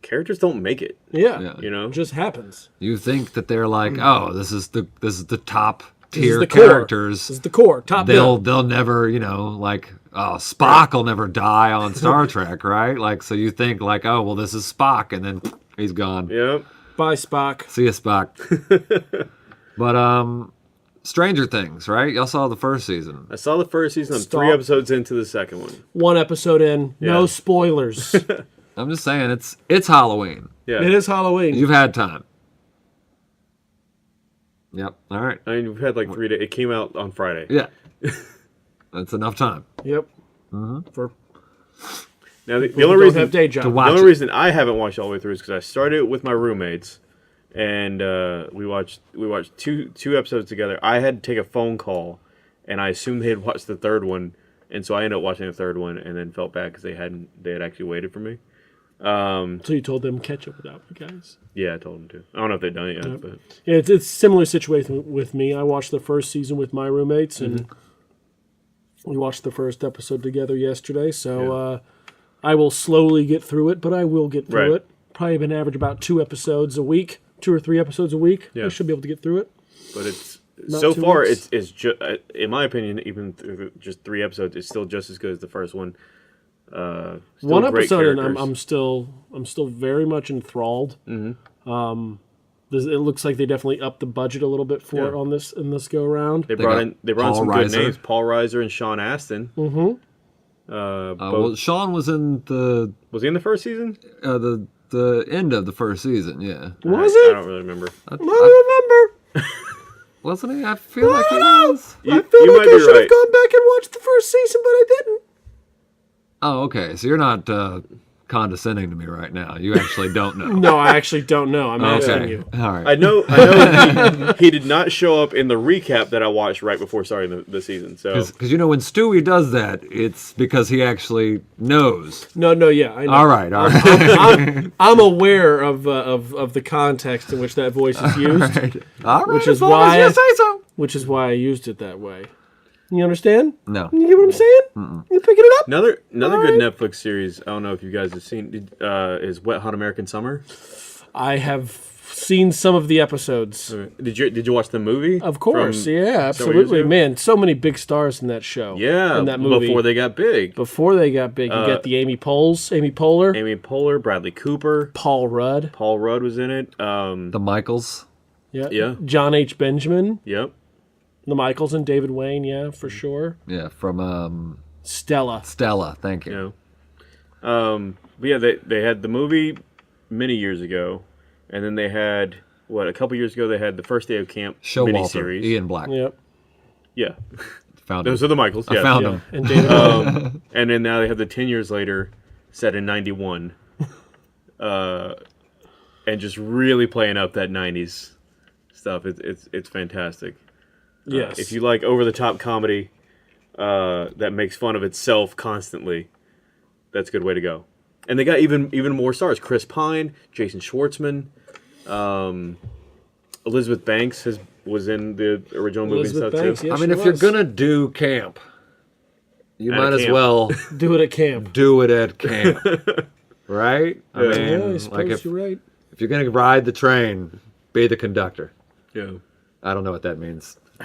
characters don't make it. Yeah. You know? It just happens. You think that they're like, oh, this is the top This is tier the core. characters. This is the core. Top bill. They'll never, like, oh, Spock will never die on Star Trek, right? Like, so you think like, oh, well, this is Spock, and then he's gone. Yep. Bye, Spock. See you, Spock. But Stranger Things, right? Y'all saw the first season. I saw the first season. I'm Stop. 3 episodes into the second one. One episode in. No Yeah. spoilers. I'm just saying, it's Halloween. Yeah. It is Halloween. You've had time. Yep. All right. I mean, we've had like 3 days. It came out on Friday. Yeah. That's enough time. Yep. For Now, the people only who reason don't have day jobs. to the watch only it. reason I haven't watched all the way through is because I started with my roommates, and we watched two episodes together. I had to take a phone call, and I assumed they had watched the third one, and so I ended up watching the third one, and then felt bad because they had actually waited for me. So you told them catch up without me, guys. Yeah, I told them to. I don't know if they've done it yet, but Yeah, it's a similar situation with me. I watched the first season with my roommates, and we watched the first episode together yesterday. So I will slowly get through it, but I will get through Right. it. Probably been average about 2 episodes a week, 2 or 3 episodes a week. Yeah. I should be able to get through it. but it's Not so 2 far weeks. it's just in my opinion, even through just 3 episodes, it's still just as good as the first one. Still One great episode, and characters. I'm still very much enthralled. Mm-hmm. It looks like they definitely upped the budget a little bit for it on this go around. They brought got in Paul some Reiser. good names, Paul Reiser and Sean Astin. Well, Sean was in the Was he in the first season? the end of the first season. Yeah. Was I it? don't really remember. I don't remember. Wasn't he? I feel like he was. You, I feel you like might I be should right. have gone back and watched the first season, but I didn't. Oh, okay. So you're not condescending to me right now. You actually don't know. No, I actually don't know. I'm asking Okay. you. All right. I know he did not show up in the recap that I watched right before starting the season. So Because when Stewie does that, it's because he actually knows. No, yeah, I know. All right. I'm aware of the context in which that voice is used, All right. which as is long why as you say so. which is why I used it that way. You understand? No. You get what I'm saying? You picking it up? another good Alright. Netflix series. I don't know if you guys have seen. Is Wet Hot American Summer? I have seen some of the episodes. Did you watch the movie? Of course, from yeah, several years absolutely, ago? man. So many big stars in that show. Yeah, in that movie. before they got big. Before they got big, you got the Amy Poehler, Amy Poehler, Bradley Cooper, Paul Rudd, Paul Rudd was in it. The Michaels. Yeah. John H. Benjamin, Yep. the Michaels, and David Wayne. Yeah, for sure. Yeah, from Stella. Stella. Thank you. Yeah. But yeah, they had the movie many years ago, and then they had a couple years ago they had the First Day of Camp Showalter. miniseries. Ian Black. Yep. Yeah, Found him. those are the Michaels. I Yeah. found Yeah. him. And David Wayne. And then now they have the 10 years later, set in '91, and just really playing up that '90s stuff. It's fantastic. Yes. If you like over the top comedy that makes fun of itself constantly, that's a good way to go. And they got even more stars: Chris Pine, Jason Schwartzman, Elizabeth Banks was in the original movie and Elizabeth stuff Banks, too. yeah, I mean, she if you're was. gonna do camp, you At might as camp. well Do it at camp. do it at camp, right? I Yeah. mean, Yeah, I suppose like if you're right. you're gonna ride the train, be the conductor. Yeah, I don't know what that means. I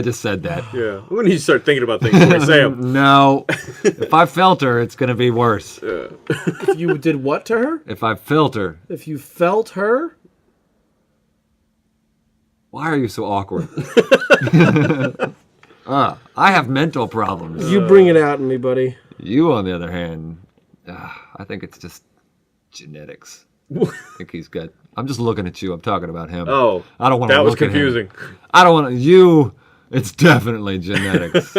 just said that. yeah. When you start thinking about things, before you say 'em. No, if I filter, it's gonna be worse. If you did what to her? If I filter, If you felt her? why are you so awkward? I have mental problems. You bring it out in me, buddy. You, on the other hand, I think it's just genetics. I think he's got. I'm just looking at you. I'm talking about him. Oh, I don't want to that was look at him. confusing. I don't want to. You. It's definitely genetics.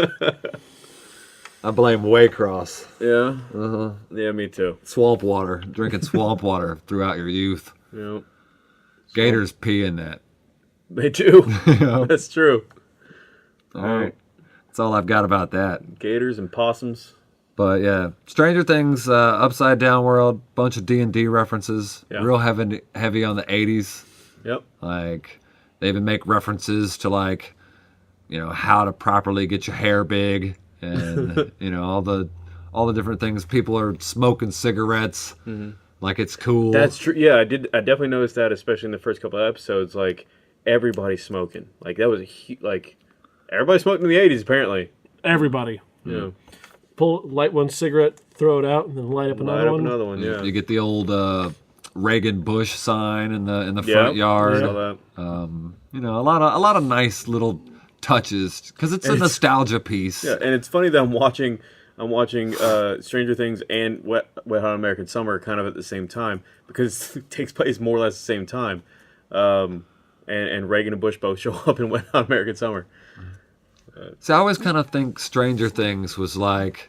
I blame Waycross. Yeah, yeah, me too. Swamp water. Drinking swamp water throughout your youth. Yeah. Gators pee in that. They do. know? That's true. All right. That's all I've got about that. Gators and possums. But yeah, Stranger Things, Upside Down World, bunch of D&D references. Yeah. Real heavy on the 80s. Yep. Like, they even make references to, like, you know, how to properly get your hair big and, you know, all the different things. People are smoking cigarettes like it's cool. That's true. Yeah, I definitely noticed that, especially in the first couple of episodes. Like, everybody's smoking. Like, that was like, everybody smoked in the 80s, apparently. Everybody. Yeah. Light one cigarette, throw it out, and then light up another one. Another one, yeah. You get the old Reagan Bush sign in the front yard. I saw that. You know, a lot of nice little touches because it's a nostalgia piece. Yeah, and it's funny that I'm watching Stranger Things and Wet Hot American Summer kind of at the same time because it takes place more or less at the same time. And Reagan and Bush both show up in Wet Hot American Summer. So I always kind of think Stranger Things was like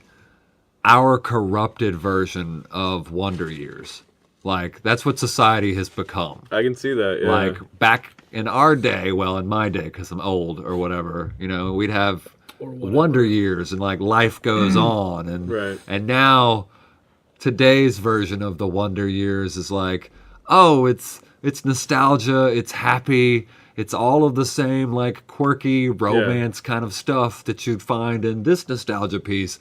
our corrupted version of Wonder Years. Like, that's what society has become. I can see that, yeah. Like, back in our day, well, in my day, because I'm old or whatever, you know, we'd have Wonder Years and, like, life goes on. And now, today's version of the Wonder Years is like, oh, it's nostalgia, it's happy, it's all of the same, like, quirky romance kind of stuff that you'd find in this nostalgia piece.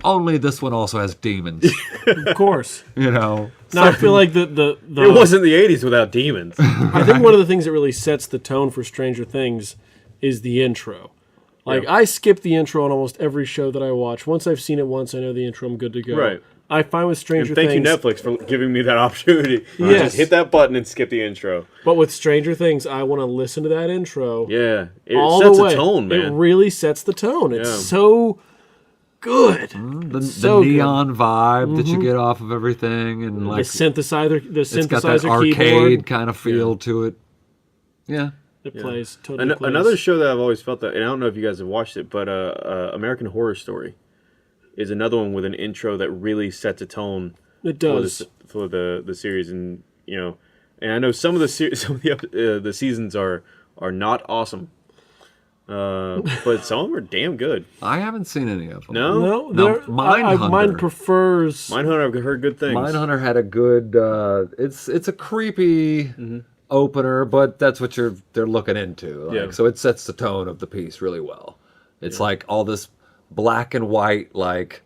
Only this one also has demons. Of course. You know? Now, I feel like the It wasn't the 80s without demons. I think one of the things that really sets the tone for Stranger Things is the intro. Like, I skip the intro on almost every show that I watch. Once I've seen it once, I know the intro, I'm good to go. Right. I find with Stranger Thank Things... you, Netflix, for giving me that opportunity. Yes. Just hit that button and skip the intro. But with Stranger Things, I want to listen to that intro. Yeah. It all sets the way. a tone, man. It really sets the tone. It's so good. The neon vibe that you get off of everything, and like the synthesizer it's got that arcade keyboard. kind of feel to it. Yeah. It plays totally. Plays. Another show that I've always felt that, and I don't know if you guys have watched it, but American Horror Story is another one with an intro that really sets a tone. It does for the series, and you know, and I know some of the seasons are not awesome. But some of them are damn good. I haven't seen any of them. No? Mindhunter. Mine prefers... Mindhunter, I've heard good things. Mindhunter had a good... it's a creepy opener, but that's what they're looking into. Like, so it sets the tone of the piece really well. It's like all this black and white, like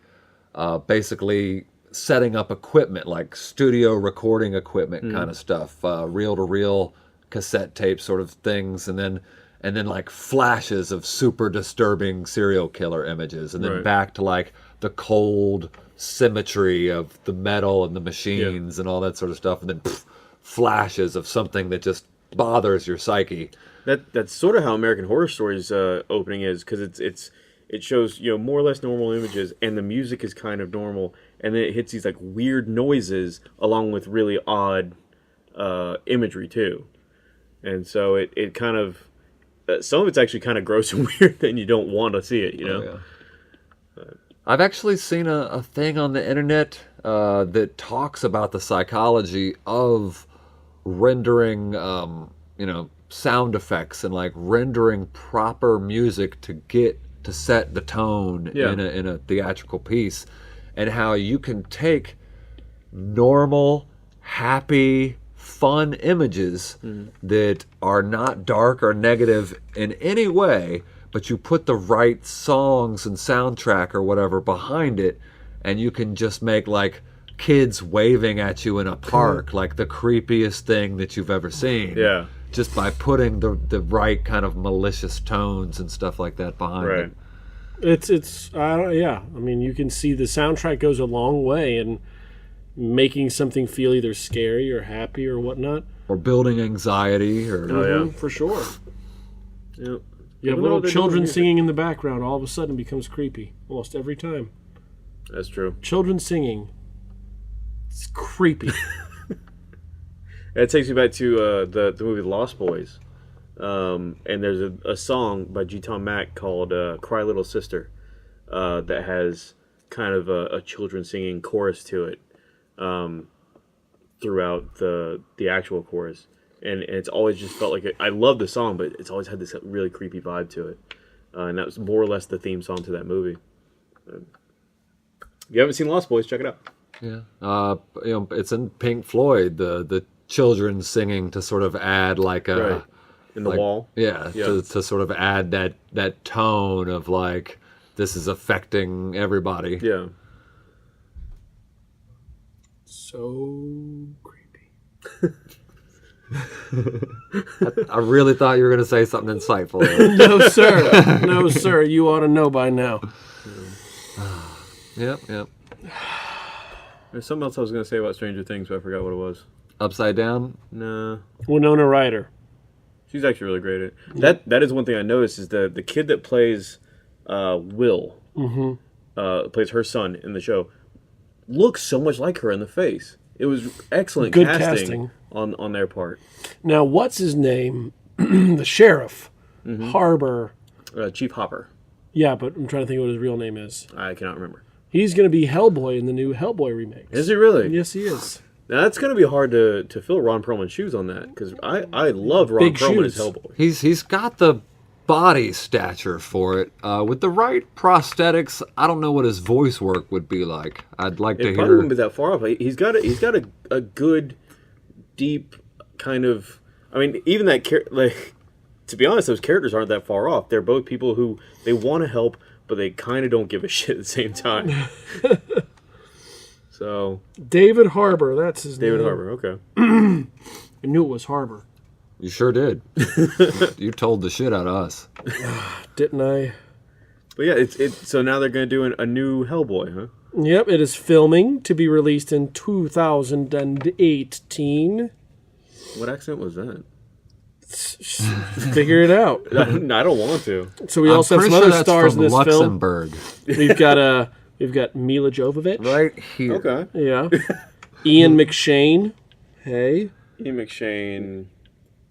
basically setting up equipment, like studio recording equipment kind of stuff, reel-to-reel cassette tape sort of things, and then like flashes of super disturbing serial killer images, and then back to like the cold symmetry of the metal and the machines and all that sort of stuff, and then flashes of something that just bothers your psyche. That's sort of how American Horror Story's opening is, because it shows, you know, more or less normal images, and the music is kind of normal, and then it hits these like weird noises along with really odd imagery too, and so it kind of some of it's actually kind of gross and weird, and you don't want to see it, you know. I've actually seen a thing on the internet that talks about the psychology of rendering, you know, sound effects and like rendering proper music to set the tone in a theatrical piece, and how you can take normal, happy, fun images that are not dark or negative in any way, but you put the right songs and soundtrack or whatever behind it, and you can just make like kids waving at you in a park like the creepiest thing that you've ever seen. Yeah. Just by putting the right kind of malicious tones and stuff like that behind it. It's I mean, you can see the soundtrack goes a long way in making something feel either scary or happy or whatnot, or building anxiety, or for sure. Yeah. You have little children singing in the background. All of a sudden, becomes creepy almost every time. That's true. Children singing, it's creepy. It takes me back to the movie Lost Boys, and there's a song by G. Tom Mack called "Cry Little Sister" that has kind of a children singing chorus to it throughout the actual chorus, and it's always just felt like I love the song, but it's always had this really creepy vibe to it, and that was more or less the theme song to that movie. If you haven't seen Lost Boys, check it out. Yeah, it's in Pink Floyd. The children singing to sort of add like a Right. In the wall. Yeah, to sort of add that tone of like this is affecting everybody. Yeah. So creepy. I really thought you were going to say something insightful. No, sir. No, sir. You ought to know by now. Yep. There's something else I was going to say about Stranger Things, but I forgot what it was. Upside Down? Nah. Winona Ryder. She's actually really great at it. That is one thing I noticed is the kid that plays Will, plays her son in the show, looks so much like her in the face. It was excellent Good casting on their part. Now, what's his name? The sheriff. Harbor. Chief Hopper. Yeah, but I'm trying to think what his real name is. I cannot remember. He's going to be Hellboy in the new Hellboy remake. Is he really? Yes, he is. Now, that's going to be hard to fill Ron Perlman's shoes on that, because I love Ron Big Perlman as shoes. Hellboy. He's got the body stature for it. With the right prosthetics, I don't know what his voice work would be like. I'd like to It probably hear. wouldn't be that far off. He's got a good, deep kind of. I mean, even that like, to be honest, those characters aren't that far off. They're both people who they want to help, but they kind of don't give a shit at the same time. So David Harbor, that's his name. David Harbor, okay. I knew it was Harbor. You sure did. You told the shit out of us. Didn't I? But yeah, it's so now they're going to do a new Hellboy, huh? Yep, it is filming to be released in 2018. What accent was that? Figure it out. I don't want to. So we also have some other stars in this film. Luxembourg. We've got Mila Jovovich. Right here. Okay. Yeah. Ian McShane. Hey. Ian McShane.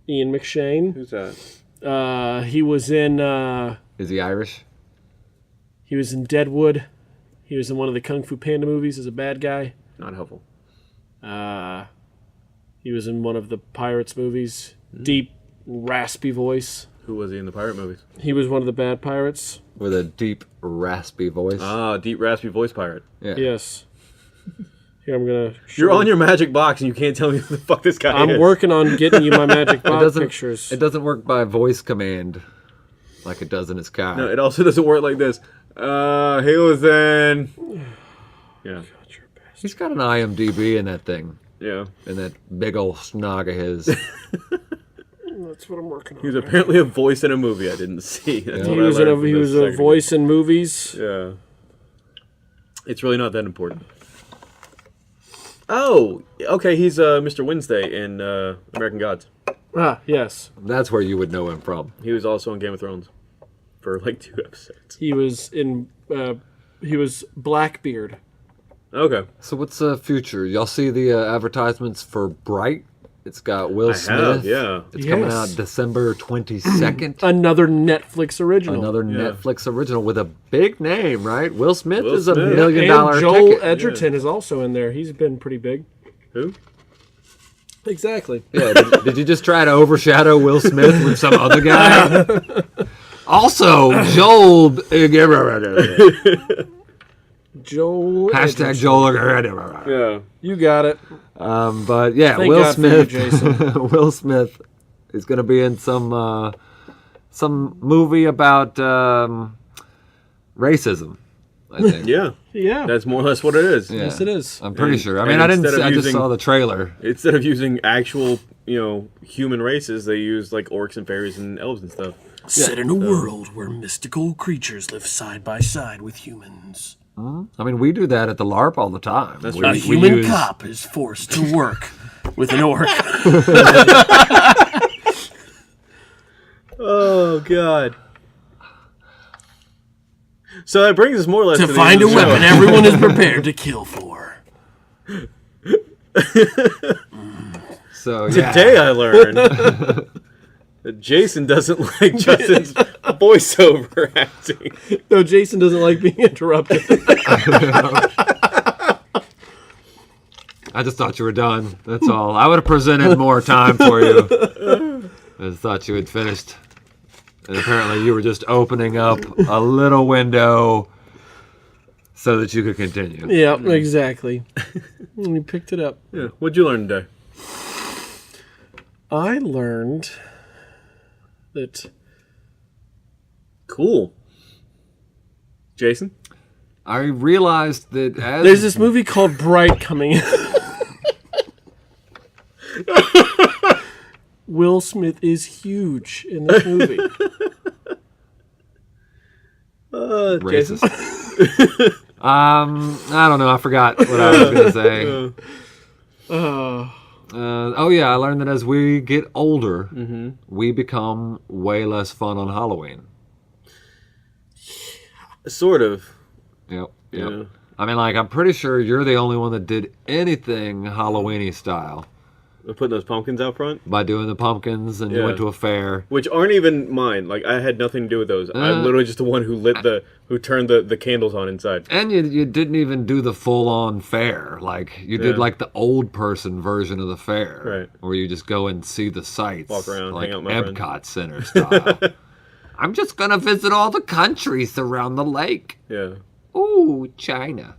Ian McShane. Who's that? He was in Is he Irish? he was in Deadwood. He was in one of the Kung Fu Panda movies as a bad guy. Not helpful. He was in one of the Pirates movies. Deep, raspy voice. Who was he in the pirate movies? He was one of the bad pirates. With a deep, raspy voice. Ah, deep, raspy voice pirate. Yeah. Yes. Here, I'm going to... You're on your magic box and you can't tell me who the fuck this guy is. I'm working on getting you my magic box pictures. It doesn't work by voice command like it does in his car. No, it also doesn't work like this. He was in... Yeah. He's got an IMDb in that thing. Yeah. In that big old snog of his. That's what I'm working on. He was apparently a voice in a movie I didn't see. That's He what I was, learned from he this was a segment. voice in movies. Yeah. It's really not that important. Oh, okay, he's Mr. Wednesday in American Gods. Ah, yes. That's where you would know him from. He was also in Game of Thrones for like 2 episodes. He was in... he was Blackbeard. Okay. So what's the future? Y'all see the advertisements for Bright? It's got Will Smith. have, yeah. It's coming Yes. out December 22nd. Another Netflix original. Another Netflix original with a big name, right? Will Smith Will is a Smith. $1 million And Joel ticket. Edgerton is also in there. He's been pretty big. Who? Exactly. Yeah, did you just try to overshadow Will Smith with some other guy? Also, Joel... Joel Hashtag Edgerton. Joel... Yeah. You got it. But yeah, Thank Will God for Smith. you, Jason. Will Smith is going to be in some movie about racism. I think. Yeah. Yeah. That's more or less what it is. Yeah. Yes, it is. I'm pretty And- sure. I and mean, I didn't. instead of I just using- saw the trailer. Instead of using actual, human races, they use like orcs and fairies and elves and stuff. Set in a world where mystical creatures live side by side with humans. I mean, we do that at the LARP all the time. That's we, right. A we human use- cop is forced to work with an orc. Oh God. So that brings us more or less to to the find end a of the show. weapon everyone is prepared to kill for. So yeah. Today I learned that Jason doesn't like Justin's voiceover acting. No, Jason doesn't like being interrupted. I just thought you were done. That's all. I would have presented more time for you. I just thought you had finished. And apparently you were just opening up a little window so that you could continue. Yeah, exactly. And we picked it up. Yeah. What'd you learn today? I learned that... Cool. Jason? I realized that as... There's this movie called Bright coming out. Will Smith is huge in this movie. Racist. I don't know. I forgot what I was going to say. Oh yeah, I learned that as we get older, we become way less fun on Halloween. Sort of. Yep. Yeah. I mean, like, I'm pretty sure you're the only one that did anything Halloween-y style Putting those pumpkins out front? by doing the pumpkins, and you went to a fair. Which aren't even mine. Like, I had nothing to do with those. I'm literally just the one who turned the candles on inside. And you didn't even do the full-on fair. Like, you did, like, the old person version of the fair. Right. Where you just go and see the sights. Walk around, like hang out with my Epcot Center style. I'm just going to visit all the countries around the lake. Yeah. Ooh, China.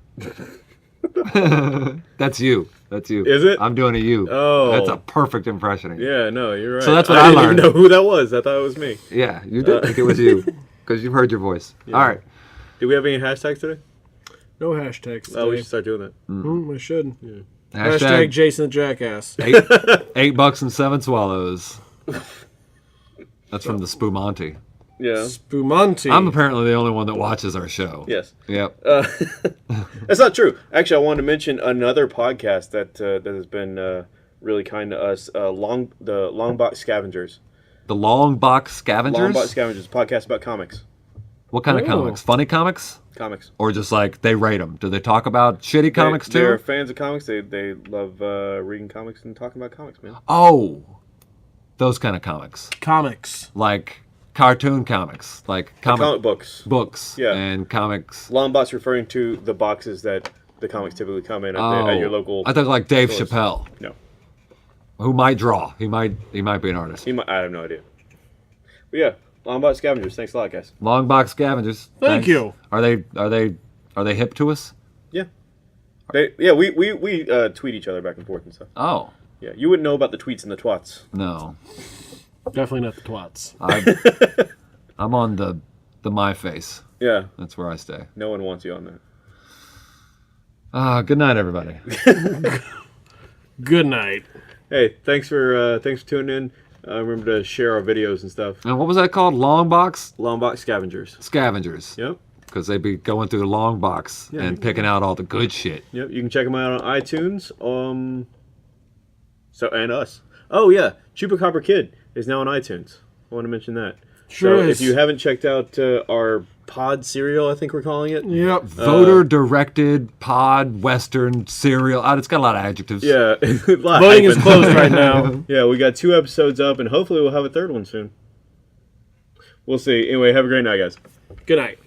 That's you. That's you. Is it? I'm doing a you. Oh. That's a perfect impression of you. Yeah, no, you're right. So that's what I I didn't learned. even know who that was. I thought it was me. Yeah, you did think it was you. Because you've heard your voice. Yeah. All right. Do we have any hashtags today? No hashtags today. Oh, we should start doing that. I should. Yeah. Hashtag Jason the Jackass. $8 and 7 swallows. That's from the Spumante. Yeah. Spumante. I'm apparently the only one that watches our show. Yes. Yep. That's not true. Actually, I wanted to mention another podcast that has been really kind to us. The Longbox Scavengers. The Longbox Scavengers? Longbox Scavengers, podcast about comics. What kind of comics? Funny comics? Comics. Or just like they rate them? Do they talk about shitty comics too? They're fans of comics. They love reading comics and talking about comics, man. Oh, those kind of comics. Comics. Like cartoon comics. Like Comic books. Books. Yeah. And comics. Longbox referring to the boxes that the comics typically come in at your local. I think like Dave stores. Chappelle. No. Who might draw. He might be an artist. I have no idea. But yeah, Longbox Scavengers. Thanks a lot, guys. Longbox Scavengers. Thank you. Are they hip to us? Yeah. We tweet each other back and forth and stuff. Oh. Yeah, you wouldn't know about the tweets and the twats. No. Definitely not the twats. I'm on the my face. Yeah. That's where I stay. No one wants you on that. Good night, everybody. Good night. Hey, thanks for tuning in. Remember to share our videos and stuff. And what was that called? Longbox? Longbox Scavengers. Scavengers. Yep. Because they be going through the long box and picking out all the good shit. Yep. You can check them out on iTunes. And us. Oh yeah, Chupacabra Kid is now on iTunes. I want to mention that. Sure so is. if you haven't checked out our pod serial, I think we're calling it. Yep. Voter-directed pod western serial. It's got a lot of adjectives. Yeah. Voting is closed right now. Yeah, we got 2 episodes up, and hopefully we'll have a 3rd one soon. We'll see. Anyway, have a great night, guys. Good night.